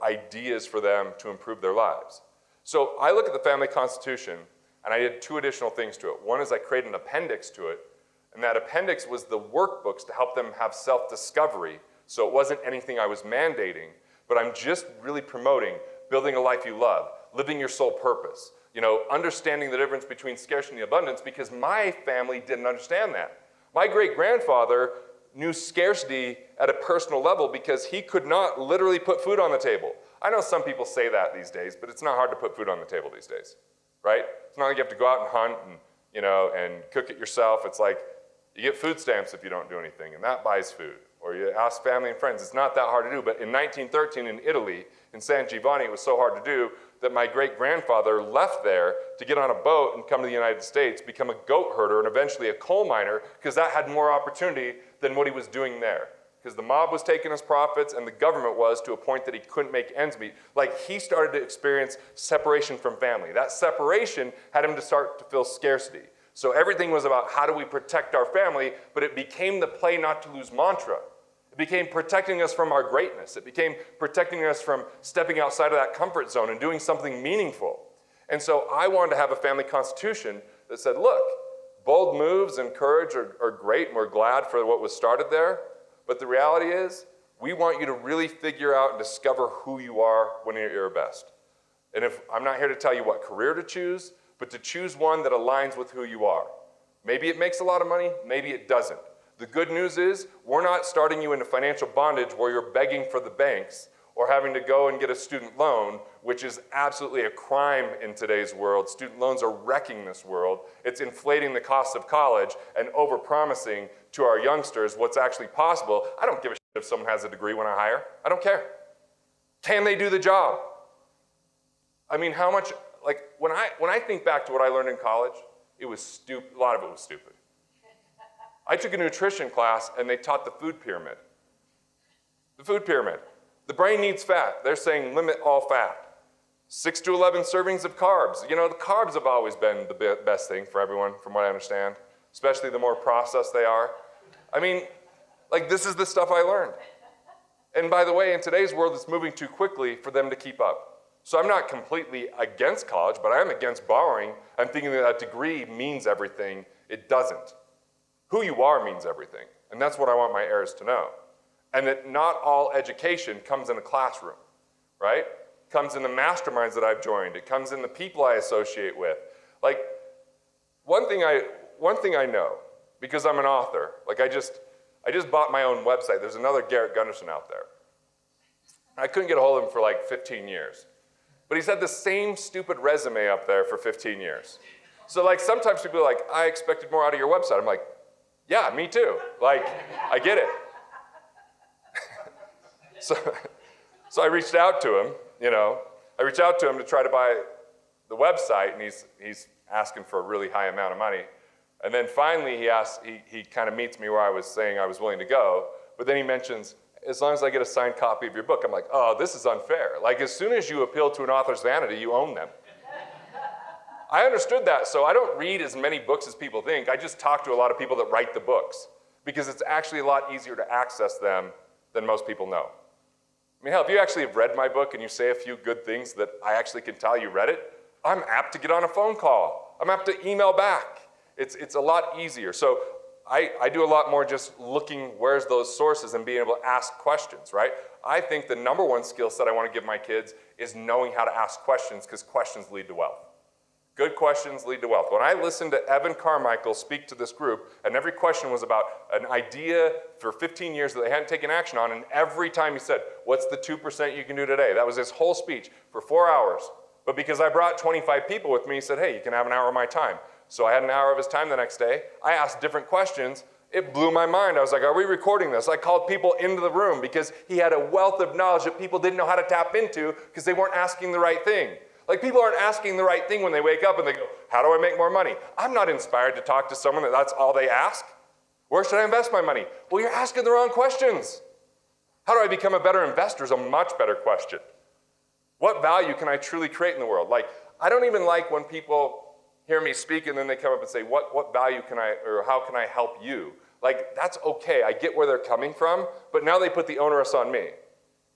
ideas for them to improve their lives? So I look at the family constitution, and I did 2 additional things to it. One is I created an appendix to it, and that appendix was the workbooks to help them have self-discovery. So it wasn't anything I was mandating, but I'm just really promoting building a life you love, living your sole purpose, understanding the difference between scarcity and abundance, because my family didn't understand that. My great-grandfather knew scarcity at a personal level because he could not literally put food on the table. I know some people say that these days, but it's not hard to put food on the table these days, right? It's not like you have to go out and hunt and, and cook it yourself. It's like you get food stamps if you don't do anything, and that buys food. or you ask family and friends. It's not that hard to do, but in 1913 in Italy, in San Giovanni, it was so hard to do that my great-grandfather left there to get on a boat and come to the United States, become a goat herder, and eventually a coal miner, because that had more opportunity than what he was doing there. Because the mob was taking his profits, and the government was, to a point that he couldn't make ends meet. Like, he started to experience separation from family. That separation had him to start to feel scarcity. So everything was about how do we protect our family, but it became the play not to lose mantra. It became protecting us from our greatness. It became protecting us from stepping outside of that comfort zone and doing something meaningful. And so I wanted to have a family constitution that said, look, bold moves and courage are great, and we're glad for what was started there. But the reality is, we want you to really figure out and discover who you are when you're at your best. And if I'm not here to tell you what career to choose, but to choose one that aligns with who you are. Maybe it makes a lot of money, maybe it doesn't. The good news is, we're not starting you into financial bondage where you're begging for the banks or having to go and get a student loan, which is absolutely a crime in today's world. Student loans are wrecking this world. It's inflating the cost of college and overpromising to our youngsters what's actually possible. I don't give a shit if someone has a degree when I hire. I don't care. Can they do the job? I mean, how much, like, when I think back to what I learned in college, it was stupid. A lot of it was stupid. I took a nutrition class, and they taught the food pyramid. The food pyramid. The brain needs fat. They're saying limit all fat. 6 to 11 servings of carbs. You know, the carbs have always been the best thing for everyone, from what I understand, especially the more processed they are. I mean, like, this is the stuff I learned. And by the way, in today's world, it's moving too quickly for them to keep up. So I'm not completely against college, but I am against borrowing and thinking that a degree means everything. It doesn't. Who you are means everything, and that's what I want my heirs to know. And that not all education comes in a classroom, right? It comes in the masterminds that I've joined. It comes in the people I associate with. Like, one thing I know, because I'm an author, like I just bought my own website. There's another Garrett Gunderson out there. I couldn't get a hold of him for like 15 years. But he's had the same stupid resume up there for 15 years. So like sometimes people are like, I expected more out of your website. I'm like, yeah, me too. Like, I get it. So I reached out to him, you know. I reached out to him to try to buy the website, and he's asking for a really high amount of money. And then finally he kind of meets me where I was saying I was willing to go, but then he mentions, as long as I get a signed copy of your book. I'm like, oh, this is unfair. Like, as soon as you appeal to an author's vanity, you own them. I understood that, so I don't read as many books as people think. I just talk to a lot of people that write the books, because it's actually a lot easier to access them than most people know. I mean, hell, if you actually have read my book and you say a few good things that I actually can tell you read it, I'm apt to get on a phone call. I'm apt to email back. It's a lot easier. So I do a lot more just looking where's those sources and being able to ask questions, right? I think the number one skill set I want to give my kids is knowing how to ask questions, because questions lead to wealth. Good questions lead to wealth. When I listened to Evan Carmichael speak to this group, and every question was about an idea for 15 years that they hadn't taken action on, and every time he said, what's the 2% you can do today? That was his whole speech for 4 hours. But because I brought 25 people with me, he said, hey, you can have an hour of my time. So I had an hour of his time the next day. I asked different questions. It blew my mind. I was like, are we recording this? I called people into the room because he had a wealth of knowledge that people didn't know how to tap into because they weren't asking the right thing. Like, people aren't asking the right thing when they wake up and they go, how do I make more money? I'm not inspired to talk to someone that's all they ask. Where should I invest my money? Well, you're asking the wrong questions. How do I become a better investor is a much better question. What value can I truly create in the world? Like, I don't even like when people hear me speak and then they come up and say, what value can I, or how can I help you? Like, that's okay. I get where they're coming from, but now they put the onus on me.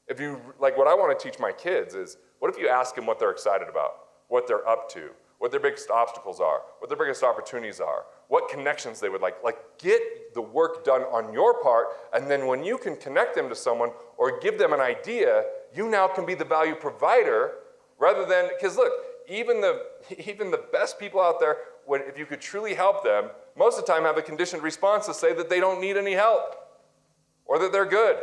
If you, like, what I want to teach my kids is, what if you ask them what they're excited about, what they're up to, what their biggest obstacles are, what their biggest opportunities are, what connections they would like. Like, get the work done on your part, and then when you can connect them to someone or give them an idea, you now can be the value provider rather than, because look, even the best people out there, if you could truly help them, most of the time have a conditioned response to say that they don't need any help or that they're good.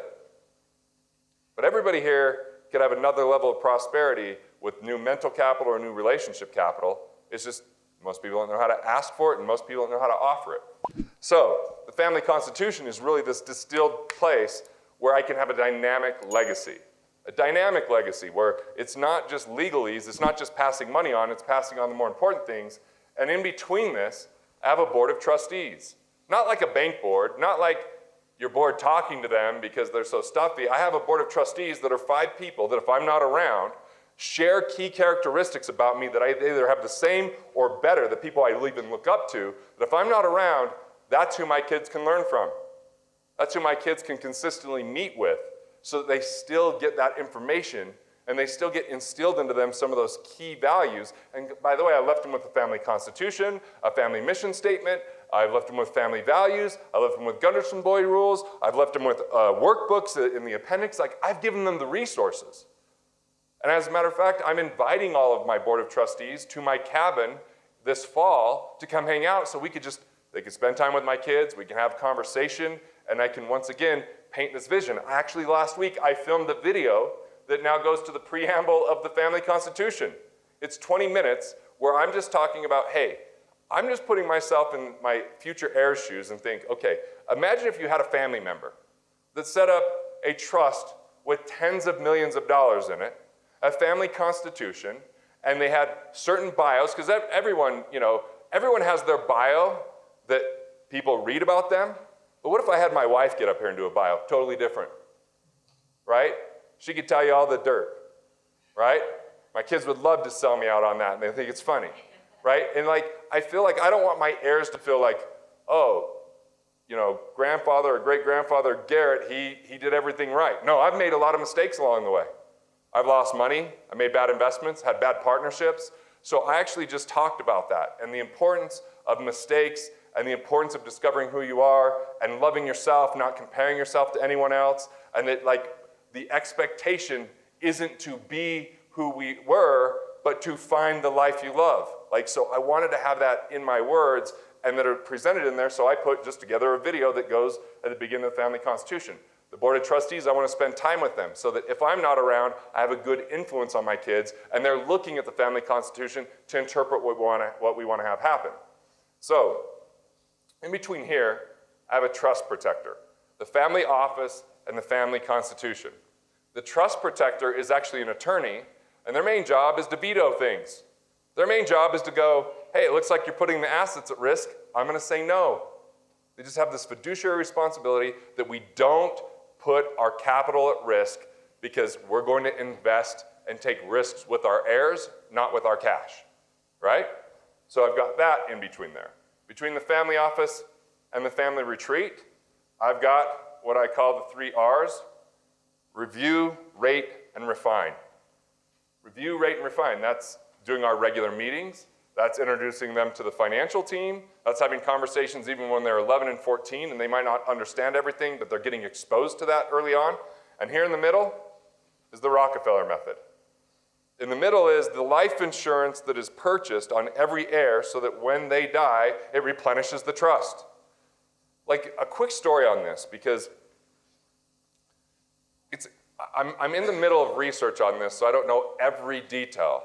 But everybody here could have another level of prosperity with new mental capital or new relationship capital. It's just most people don't know how to ask for it, and most people don't know how to offer it. So the family constitution is really this distilled place where I can have a dynamic legacy. A dynamic legacy where it's not just legalese, it's not just passing money on, it's passing on the more important things. And in between this, I have a board of trustees. Not like a bank board, not like your board talking to them because they're so stuffy. I have a board of trustees that are 5 people that if I'm not around, share key characteristics about me that I either have the same or better, the people I even look up to, that if I'm not around, that's who my kids can learn from. That's who my kids can consistently meet with so that they still get that information and they still get instilled into them some of those key values. And by the way, I left them with a family constitution, a family mission statement, I've left them with family values, I left them with Gunderson Boy rules, I've left them with workbooks in the appendix. Like, I've given them the resources. And as a matter of fact, I'm inviting all of my board of trustees to my cabin this fall to come hang out so they could spend time with my kids, we can have conversation, and I can once again paint this vision. Actually, last week, I filmed a video that now goes to the preamble of the family constitution. It's 20 minutes where I'm just talking about, hey, I'm just putting myself in my future heir's shoes and think, okay, imagine if you had a family member that set up a trust with tens of millions of dollars in it, a family constitution, and they had certain bios, because everyone has their bio that people read about them. But what if I had my wife get up here and do a bio? Totally different, right? She could tell you all the dirt, right? My kids would love to sell me out on that, and they think it's funny, right? And I feel like I don't want my heirs to feel like, oh, grandfather or great-grandfather Garrett, he did everything right. No, I've made a lot of mistakes along the way. I've lost money, I made bad investments, had bad partnerships. So I actually just talked about that and the importance of mistakes and the importance of discovering who you are and loving yourself, not comparing yourself to anyone else, and that the expectation isn't to be who we were, but to find the life you love. So I wanted to have that in my words and that are presented in there, so I put just together a video that goes at the beginning of the family constitution. The board of trustees, I want to spend time with them so that if I'm not around, I have a good influence on my kids, and they're looking at the family constitution to interpret what we want to have happen. So, in between here, I have a trust protector, the family office and the family constitution. The trust protector is actually an attorney, and their main job is to veto things. Their main job is to go, hey, it looks like you're putting the assets at risk. I'm going to say no. They just have this fiduciary responsibility that we don't put our capital at risk because we're going to invest and take risks with our heirs, not with our cash, right? So I've got that in between there. Between the family office and the family retreat, I've got what I call the 3 R's: review, rate, and refine. Review, rate, and refine. That's doing our regular meetings. That's introducing them to the financial team. That's having conversations even when they're 11 and 14 and they might not understand everything, but they're getting exposed to that early on. And here in the middle is the Rockefeller method. In the middle is the life insurance that is purchased on every heir so that when they die, it replenishes the trust. A quick story on this, because I'm in the middle of research on this, so I don't know every detail.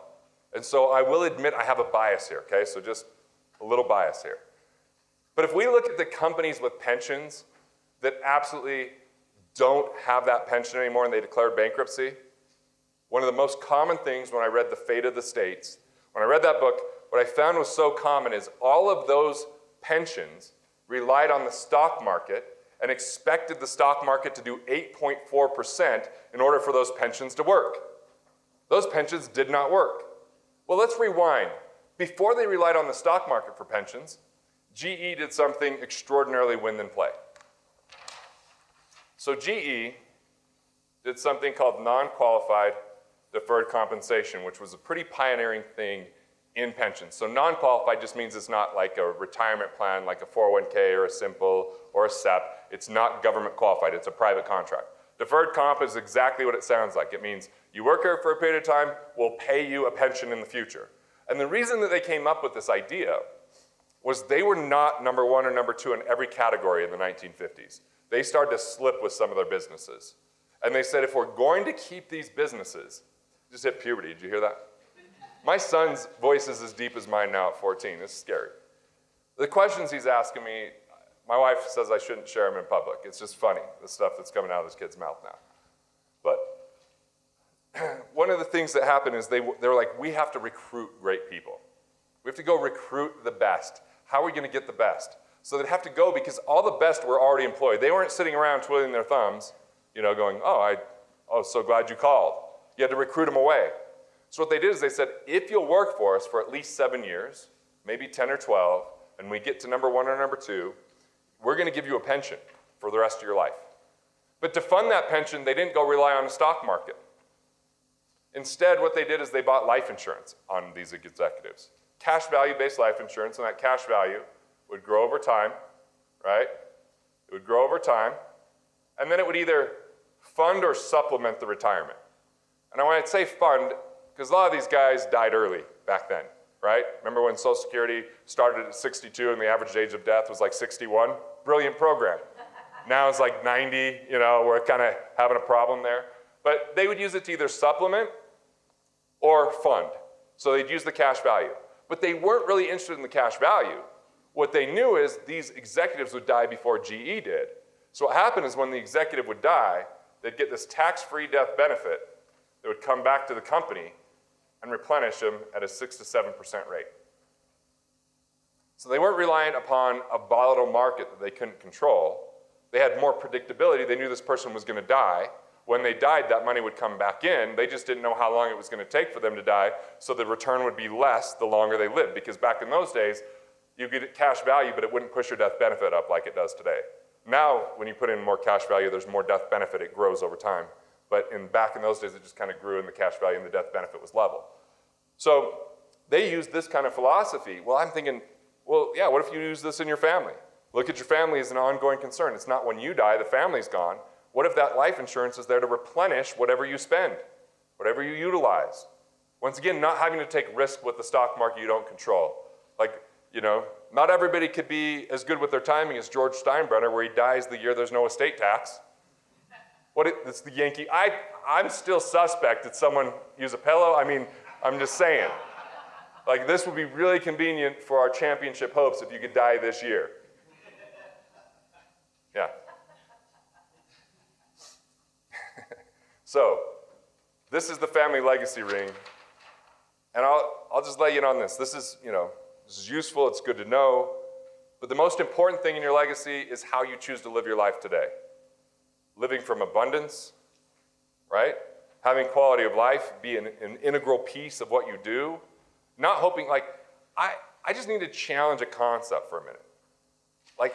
And so I will admit I have a bias here, okay? So just a little bias here. But if we look at the companies with pensions that absolutely don't have that pension anymore and they declared bankruptcy, one of the most common things when I read The Fate of the States, when I read that book, what I found was so common is all of those pensions relied on the stock market and expected the stock market to do 8.4% in order for those pensions to work. Those pensions did not work. Well, let's rewind. Before they relied on the stock market for pensions, GE did something extraordinarily win and play. So GE did something called non-qualified deferred compensation, which was a pretty pioneering thing in pensions. So non-qualified just means it's not like a retirement plan, like a 401k or a simple or a SEP. It's not government qualified, it's a private contract. Deferred comp is exactly what it sounds like. It means you work here for a period of time, we'll pay you a pension in the future. And the reason that they came up with this idea was they were not number 1 or number 2 in every category in the 1950s. They started to slip with some of their businesses. And they said, if we're going to keep these businesses, just hit puberty, did you hear that? My son's voice is as deep as mine now at 14, it's scary. The questions he's asking me, My wife says I shouldn't share them in public. It's just funny, the stuff that's coming out of this kid's mouth now. But one of the things that happened is they were like, we have to recruit great people. We have to go recruit the best. How are we going to get the best? So they'd have to go because all the best were already employed. They weren't sitting around twiddling their thumbs, going, so glad you called. You had to recruit them away. So what they did is they said, if you'll work for us for at least 7 years, maybe 10 or 12, and we get to number 1 or number 2, we're going to give you a pension for the rest of your life. But to fund that pension, they didn't go rely on the stock market. Instead, what they did is they bought life insurance on these executives. Cash value-based life insurance, and that cash value would grow over time, right? It would grow over time, and then it would either fund or supplement the retirement. And when I say fund, because a lot of these guys died early back then, right? Remember when Social Security started at 62 and the average age of death was like 61? Brilliant program. Now it's like 90, we're kind of having a problem there. But they would use it to either supplement or fund. So they'd use the cash value. But they weren't really interested in the cash value. What they knew is these executives would die before GE did. So what happened is when the executive would die, they'd get this tax-free death benefit that would come back to the company and replenish them at a 6 to 7% rate. So they weren't reliant upon a volatile market that they couldn't control. They had more predictability. They knew this person was going to die. When they died, that money would come back in. They just didn't know how long it was going to take for them to die, so the return would be less the longer they lived. Because back in those days, you get cash value, but it wouldn't push your death benefit up like it does today. Now, when you put in more cash value, there's more death benefit. It grows over time. But back in those days, it just kind of grew, and the cash value and the death benefit was level. So they used this kind of philosophy. Well, I'm thinking, what if you use this in your family? Look at your family as an ongoing concern. It's not when you die, the family's gone. What if that life insurance is there to replenish whatever you spend, whatever you utilize? Once again, not having to take risk with the stock market you don't control. Not everybody could be as good with their timing as George Steinbrenner, where he dies the year there's no estate tax. It's the Yankee. I'm still suspect. Did someone use a pillow? I'm just saying. This would be really convenient for our championship hopes if you could die this year. Yeah. So, this is the family legacy ring. And I'll just let you in on this. This is useful, it's good to know. But the most important thing in your legacy is how you choose to live your life today. Living from abundance, right? Having quality of life be an integral piece of what you do. Not hoping, I just need to challenge a concept for a minute.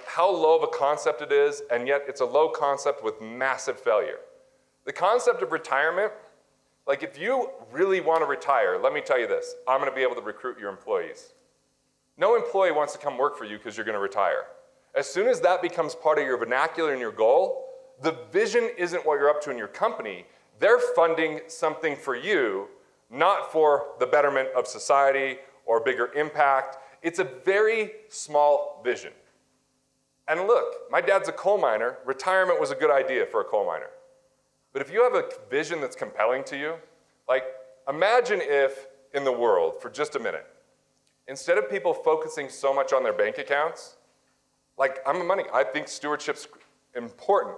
How low of a concept it is, and yet it's a low concept with massive failure. The concept of retirement, if you really want to retire, let me tell you this, I'm going to be able to recruit your employees. No employee wants to come work for you because you're going to retire. As soon as that becomes part of your vernacular and your goal, the vision isn't what you're up to in your company. They're funding something for you, not for the betterment of society or bigger impact. It's a very small vision. And look, my dad's a coal miner. Retirement was a good idea for a coal miner. But if you have a vision that's compelling to you, imagine if in the world, for just a minute, instead of people focusing so much on their bank accounts, I think stewardship's important.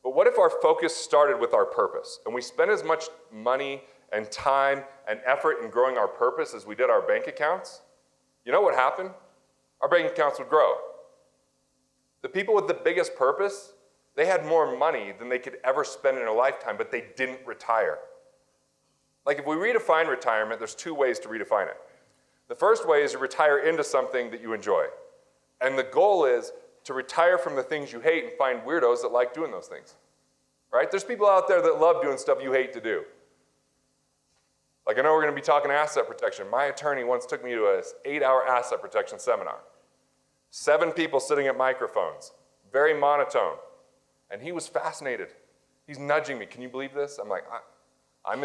But what if our focus started with our purpose, and we spent as much money and time and effort in growing our purpose as we did our bank accounts? You know what happened? Our bank accounts would grow. The people with the biggest purpose, they had more money than they could ever spend in a lifetime, but they didn't retire. If we redefine retirement, there's 2 ways to redefine it. The first way is to retire into something that you enjoy. And the goal is to retire from the things you hate and find weirdos that like doing those things. Right? There's people out there that love doing stuff you hate to do. I know we're going to be talking asset protection. My attorney once took me to an 8-hour asset protection seminar. 7 people sitting at microphones, very monotone. And he was fascinated. He's nudging me. Can you believe this? I'm like, I'm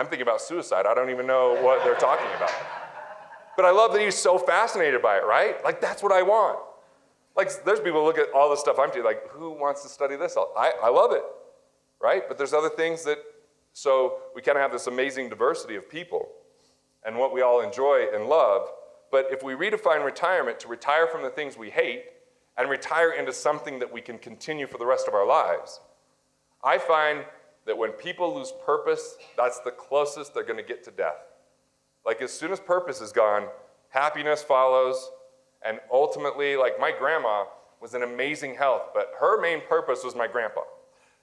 thinking about suicide. I don't even know what they're talking about. But I love that he's so fascinated by it, right? That's what I want. There's people who look at all the stuff I'm doing, who wants to study this? I love it, right? But there's other things so we kind of have this amazing diversity of people and what we all enjoy and love. But if we redefine retirement to retire from the things we hate and retire into something that we can continue for the rest of our lives. I find that when people lose purpose, that's the closest they're going to get to death. Like as soon as purpose is gone, happiness follows, and ultimately, like my grandma was in amazing health, but her main purpose was my grandpa,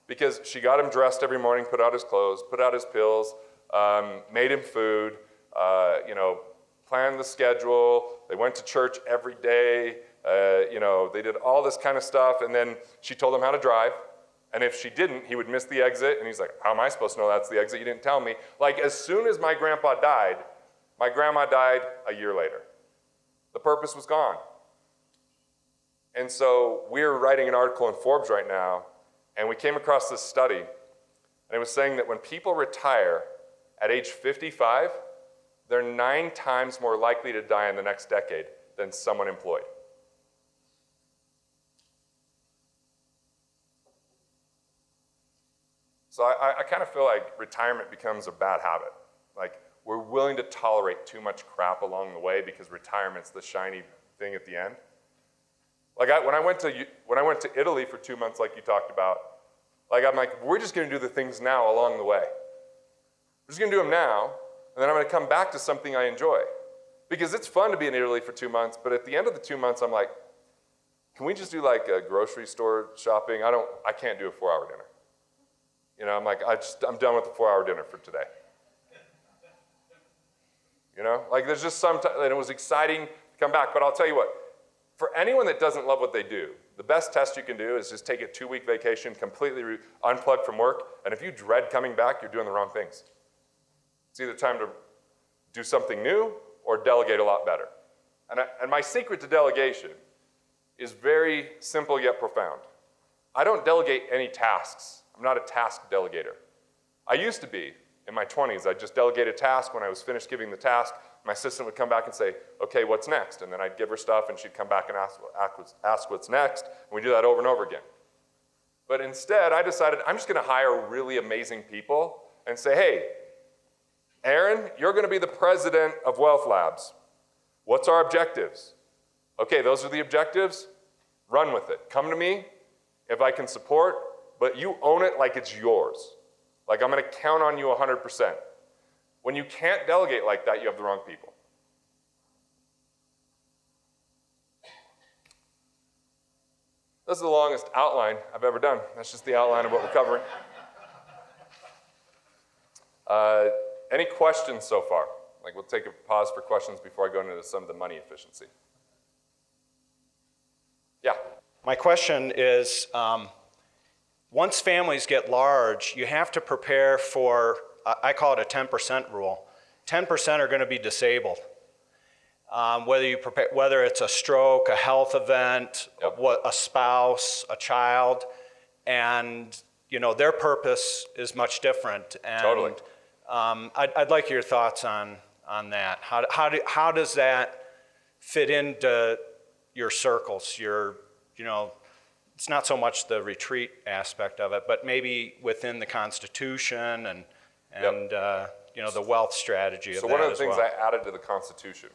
because she got him dressed every morning, put out his clothes, put out his pills, made him food, planned the schedule. They went to church every day. They did all this kind of stuff, and then she told him how to drive. And if she didn't, he would miss the exit, and he's like, how am I supposed to know that's the exit? You didn't tell me. Like, as soon as my grandpa died, my grandma died a year later. The purpose was gone. And so we're writing an article in Forbes right now, and we came across this study, and it was saying that when people retire at age 55, they're 9 times more likely to die in the next decade than someone employed. So I kind of feel like retirement becomes a bad habit. Like, we're willing to tolerate too much crap along the way because retirement's the shiny thing at the end. Like when I went to Italy for 2 months, like you talked about, like I'm like, we're just going to do the things now along the way. We're just going to do them now, and then I'm going to come back to something I enjoy. Because it's fun to be in Italy for 2 months, but at the end of the 2 months, I'm like, can we just do like a grocery store shopping? I can't do a 4-hour dinner. I'm like, I'm done with the 4-hour dinner for today. Like there's just and it was exciting to come back, but I'll tell you what, for anyone that doesn't love what they do, the best test you can do is just take a 2-week vacation, completely unplug from work, and if you dread coming back, you're doing the wrong things. It's either time to do something new or delegate a lot better. And my secret to delegation is very simple yet profound. I don't delegate any tasks. I'm not a task delegator. I used to be. In my 20s, I'd just delegate a task. When I was finished giving the task, my assistant would come back and say, okay, what's next? And then I'd give her stuff, and she'd come back and ask what's next, and we do that over and over again. But instead, I decided I'm just going to hire really amazing people and say, hey, Aaron, you're going to be the president of Wealth Labs. What's our objectives? Okay, those are the objectives. Run with it. Come to me if I can support, but you own it like it's yours. Like I'm going to count on you 100%. When you can't delegate like that, you have the wrong people. This is the longest outline I've ever done. That's just the outline of what we're covering. Any questions so far? Like we'll take a pause for questions before I go into some of the money efficiency. Yeah. My question is, once families get large, you have to prepare for, I call it a 10% rule. 10% are going to be disabled. Whether it's a stroke, a health event, Yep. a spouse, a child, and their purpose is much different. And, Totally. I'd like your thoughts on that. How does that fit into your circles? It's not so much the retreat aspect of it, but maybe within the Constitution and Yep. The wealth strategy of that. So one of the things well. I added to the Constitution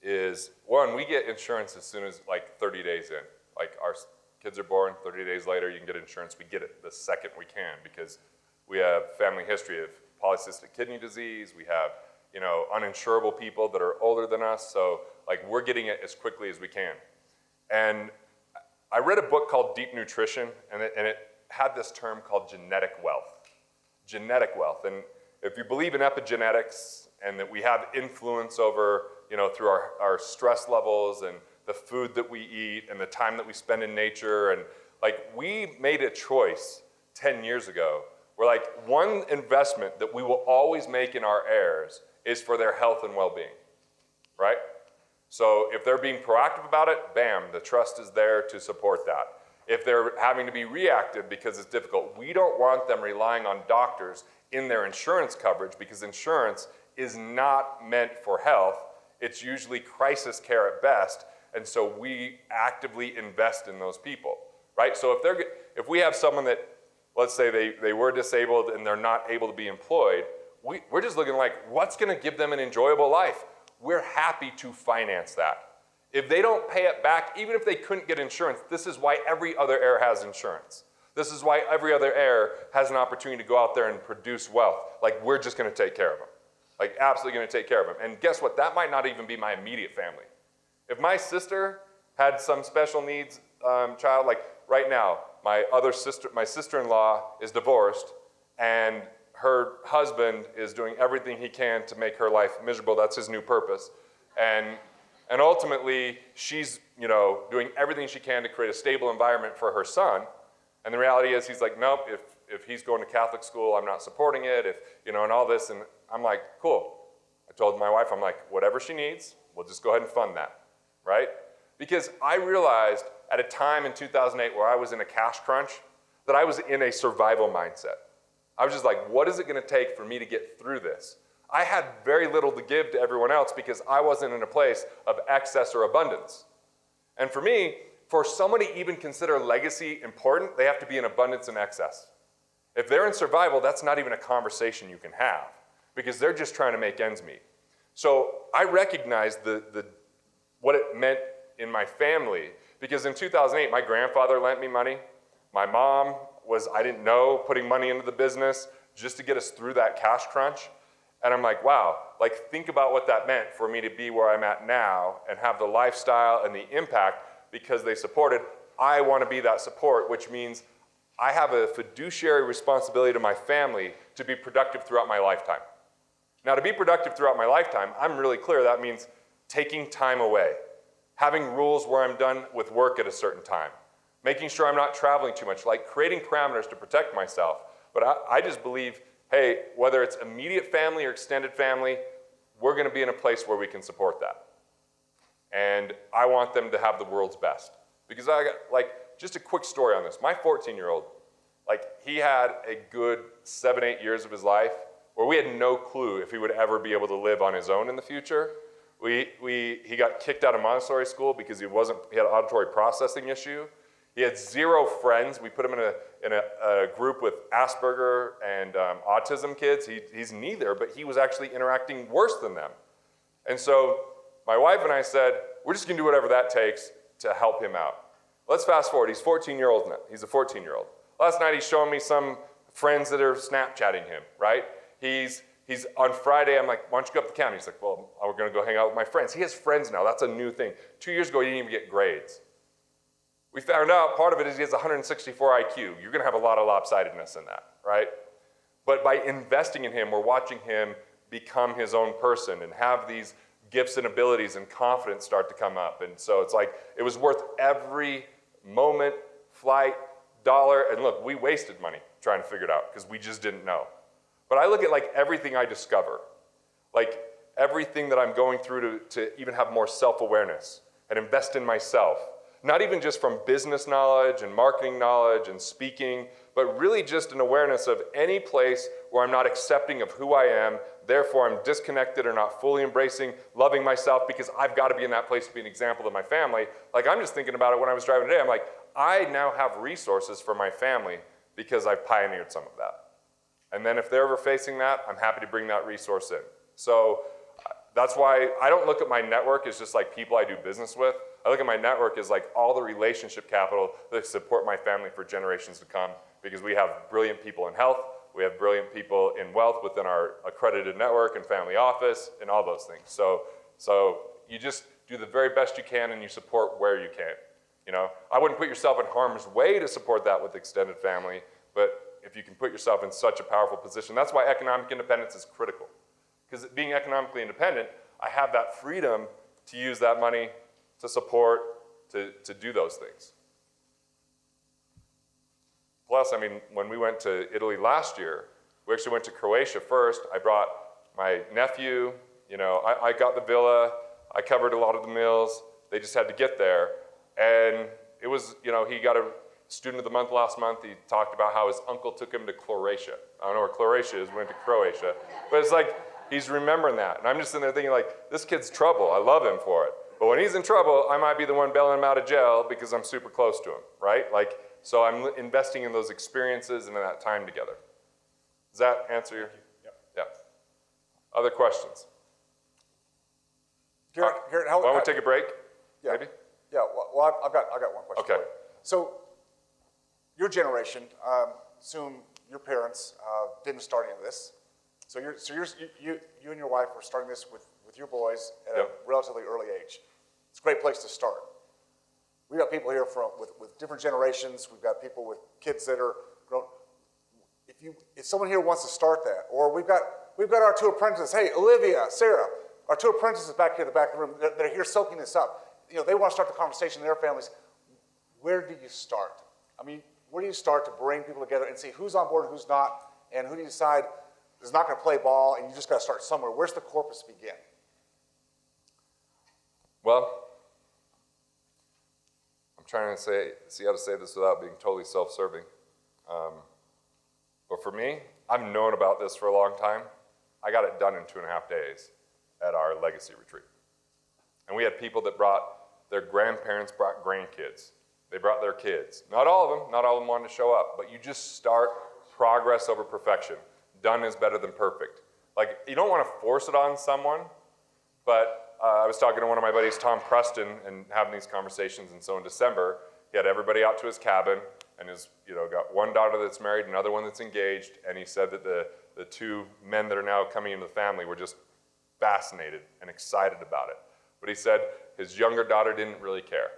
is, one, we get insurance as soon as like 30 days in. Like our kids are born, 30 days later you can get insurance. We get it the second we can because we have family history of polycystic kidney disease. We have uninsurable people that are older than us. So like we're getting it as quickly as we can. And I read a book called Deep Nutrition, and it had this term called genetic wealth. Genetic wealth. And if you believe in epigenetics and that we have influence over, through our stress levels and the food that we eat and the time that we spend in nature, and like we made a choice 10 years ago where like one investment that we will always make in our heirs is for their health and well-being, right? So if they're being proactive about it, bam, the trust is there to support that. If they're having to be reactive because it's difficult, we don't want them relying on doctors in their insurance coverage because insurance is not meant for health. It's usually crisis care at best, and so we actively invest in those people, right? So if we have someone that, let's say they were disabled and they're not able to be employed, we're just looking like, what's going to give them an enjoyable life? We're happy to finance that. If they don't pay it back, even if they couldn't get insurance, this is why every other heir has insurance. This is why every other heir has an opportunity to go out there and produce wealth. Like, we're just going to take care of them. Like, absolutely going to take care of them. And guess what? That might not even be my immediate family. If my sister had some special needs child, like right now, my sister-in-law is divorced, and her husband is doing everything he can to make her life miserable. That's his new purpose. And ultimately, she's, doing everything she can to create a stable environment for her son. And the reality is, he's like, nope, if he's going to Catholic school, I'm not supporting it, and all this. And I'm like, cool. I told my wife, I'm like, whatever she needs, we'll just go ahead and fund that, right? Because I realized at a time in 2008 where I was in a cash crunch, that I was in a survival mindset. I was just like, what is it going to take for me to get through this? I had very little to give to everyone else because I wasn't in a place of excess or abundance. And for me, for someone to even consider legacy important, they have to be in abundance and excess. If they're in survival, that's not even a conversation you can have because they're just trying to make ends meet. So I recognized what it meant in my family because in 2008, my grandfather lent me money. My mom was, I didn't know, putting money into the business just to get us through that cash crunch. And I'm like, wow, like think about what that meant for me to be where I'm at now and have the lifestyle and the impact because they supported. I want to be that support, which means I have a fiduciary responsibility to my family to be productive throughout my lifetime. Now, to be productive throughout my lifetime, I'm really clear that means taking time away, having rules where I'm done with work at a certain time, making sure I'm not traveling too much, like creating parameters to protect myself. But I just believe, hey, whether it's immediate family or extended family, we're going to be in a place where we can support that. And I want them to have the world's best. Because I got, just a quick story on this. My 14-year-old, he had a good 7-8 years of his life where we had no clue if he would ever be able to live on his own in the future. He got kicked out of Montessori school because he had an auditory processing issue. He had 0 friends. We put him in a group with Asperger and autism kids. He's neither, but he was actually interacting worse than them. And so my wife and I said, we're just going to do whatever that takes to help him out. Let's fast forward. He's 14-year-old now. He's a 14-year-old. Last night he's showing me some friends that are Snapchatting him, right? He's on Friday, I'm like, why don't you go up the county? He's like, well, we're going to go hang out with my friends. He has friends now. That's a new thing. 2 years ago, he didn't even get grades. We found out part of it is he has 164 IQ. You're going to have a lot of lopsidedness in that, right? But by investing in him, we're watching him become his own person and have these gifts and abilities and confidence start to come up. And so it's like, it was worth every moment, flight, dollar. And look, we wasted money trying to figure it out because we just didn't know. But I look at everything I discover, everything that I'm going through to even have more self-awareness and invest in myself. Not even just from business knowledge and marketing knowledge and speaking, but really just an awareness of any place where I'm not accepting of who I am, therefore I'm disconnected or not fully embracing, loving myself because I've got to be in that place to be an example to my family. I'm just thinking about it when I was driving today. I'm like, I now have resources for my family because I've pioneered some of that. And then if they're ever facing that, I'm happy to bring that resource in. So that's why I don't look at my network as just people I do business with. I look at my network as all the relationship capital that support my family for generations to come because we have brilliant people in health, we have brilliant people in wealth within our accredited network and family office and all those things. So you just do the very best you can and you support where you can. I wouldn't put yourself in harm's way to support that with extended family, but if you can put yourself in such a powerful position, that's why economic independence is critical. Because being economically independent, I have that freedom to use that money to support, to do those things. Plus, when we went to Italy last year, we actually went to Croatia first. I brought my nephew, I got the villa, I covered a lot of the meals. They just had to get there. And it was, he got a Student of the Month last month. He talked about how his uncle took him to Croatia. I don't know where Croatia is, went to Croatia. But it's he's remembering that. And I'm just sitting there thinking this kid's trouble. I love him for it. But when he's in trouble, I might be the one bailing him out of jail because I'm super close to him, right? So I'm investing in those experiences and in that time together. Does that answer your? Yep. Yeah. Other questions? Garrett, Why don't we take a break? Yeah. maybe? Yeah, well, I've got one question Okay. for you. So, your generation, assume your parents didn't start any of this. So you and your wife were starting this with your boys at Yep. a relatively early age. It's a great place to start. We've got people here with different generations. We've got people with kids that are grown. If someone here wants to start that, or we've got our two apprentices. Hey, Olivia, Sarah, our two apprentices back here in the back of the room. They're here soaking this up. They want to start the conversation in their families. Where do you start? I mean, where do you start to bring people together and see who's on board and who's not, and who do you decide is not going to play ball, and you just got to start somewhere? Where's the corpus begin? Well, I'm trying to see how to say this without being totally self-serving. But for me, I've known about this for a long time. I got it done in 2.5 days at our legacy retreat. And we had people that their grandparents brought grandkids. They brought their kids. Not all of them wanted to show up, but you just start progress over perfection. Done is better than perfect. Like, you don't want to force it on someone, but I was talking to one of my buddies, Tom Preston, and having these conversations, and so in December, he had everybody out to his cabin, and got one daughter that's married, another one that's engaged, and he said that the two men that are now coming into the family were just fascinated and excited about it. But he said his younger daughter didn't really care.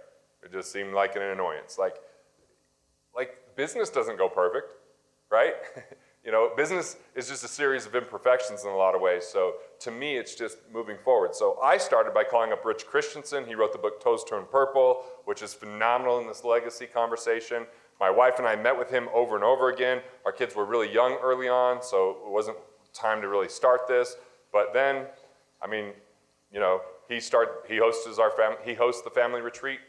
It just seemed like an annoyance. Like business doesn't go perfect, right? Business is just a series of imperfections in a lot of ways. So to me, it's just moving forward. So I started by calling up Rich Christensen. He wrote the book Toes Turn Purple, which is phenomenal in this legacy conversation. My wife and I met with him over and over again. Our kids were really young early on, so it wasn't time to really start this. But then, he hosts the family retreat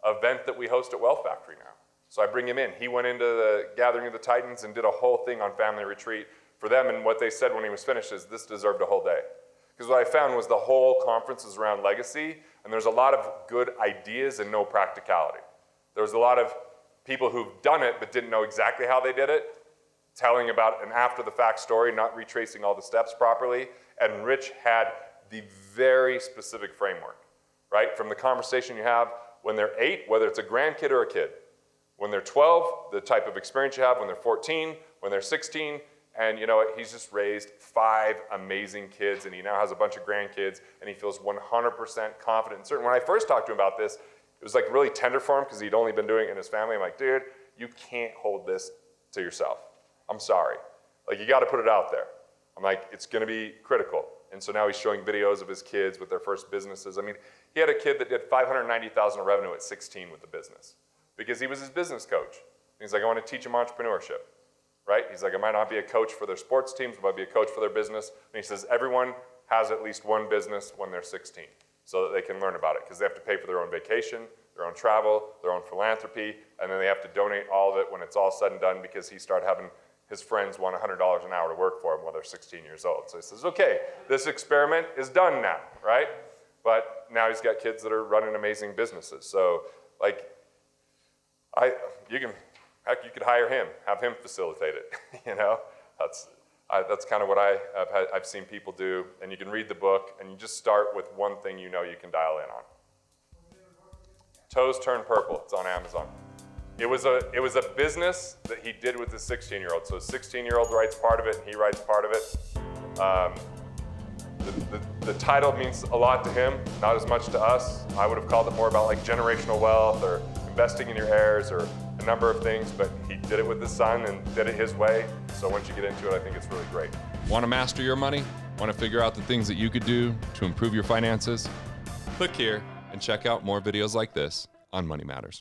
event that we host at Well Factory now. So I bring him in. He went into the Gathering of the Titans and did a whole thing on family retreat for them, and what they said when he was finished is this deserved a whole day. Because what I found was the whole conference is around legacy, and there's a lot of good ideas and no practicality. There was a lot of people who've done it but didn't know exactly how they did it, telling about an after-the-fact story, not retracing all the steps properly, and Rich had the very specific framework, right? From the conversation you have when they're 8, whether it's a grandkid or a kid. When they're 12, the type of experience you have when they're 14, when they're 16, and you know what, he's just raised 5 amazing kids, and he now has a bunch of grandkids, and he feels 100% confident and certain. When I first talked to him about this, it was like really tender for him because he'd only been doing it in his family. I'm like, dude, you can't hold this to yourself. I'm sorry. Like, you got to put it out there. I'm like, it's going to be critical. And so now he's showing videos of his kids with their first businesses. I mean, he had a kid that did $590,000 in revenue at 16 with the business because he was his business coach. And he's like, I want to teach him entrepreneurship, right? He's like, I might not be a coach for their sports teams, but I might be a coach for their business. And he says, everyone has at least one business when they're 16 so that they can learn about it because they have to pay for their own vacation, their own travel, their own philanthropy, and then they have to donate all of it when it's all said and done because he started having his friends want $100 an hour to work for him while they're 16 years old. So he says, okay, this experiment is done now, right? But now he's got kids that are running amazing businesses. So like, you could hire him, have him facilitate it, you know? That's kind of what I've seen people do, and you can read the book, and you just start with one thing you know you can dial in on. Toes Turn Purple, it's on Amazon. It was a business that he did with his 16-year-old. So his 16-year-old writes part of it, and he writes part of it. The title means a lot to him, not as much to us. I would have called it more about like generational wealth or investing in your heirs or a number of things, but he did it with his son and did it his way. So once you get into it, I think it's really great. Want to master your money? Want to figure out the things that you could do to improve your finances? Click here and check out more videos like this on Money Matters.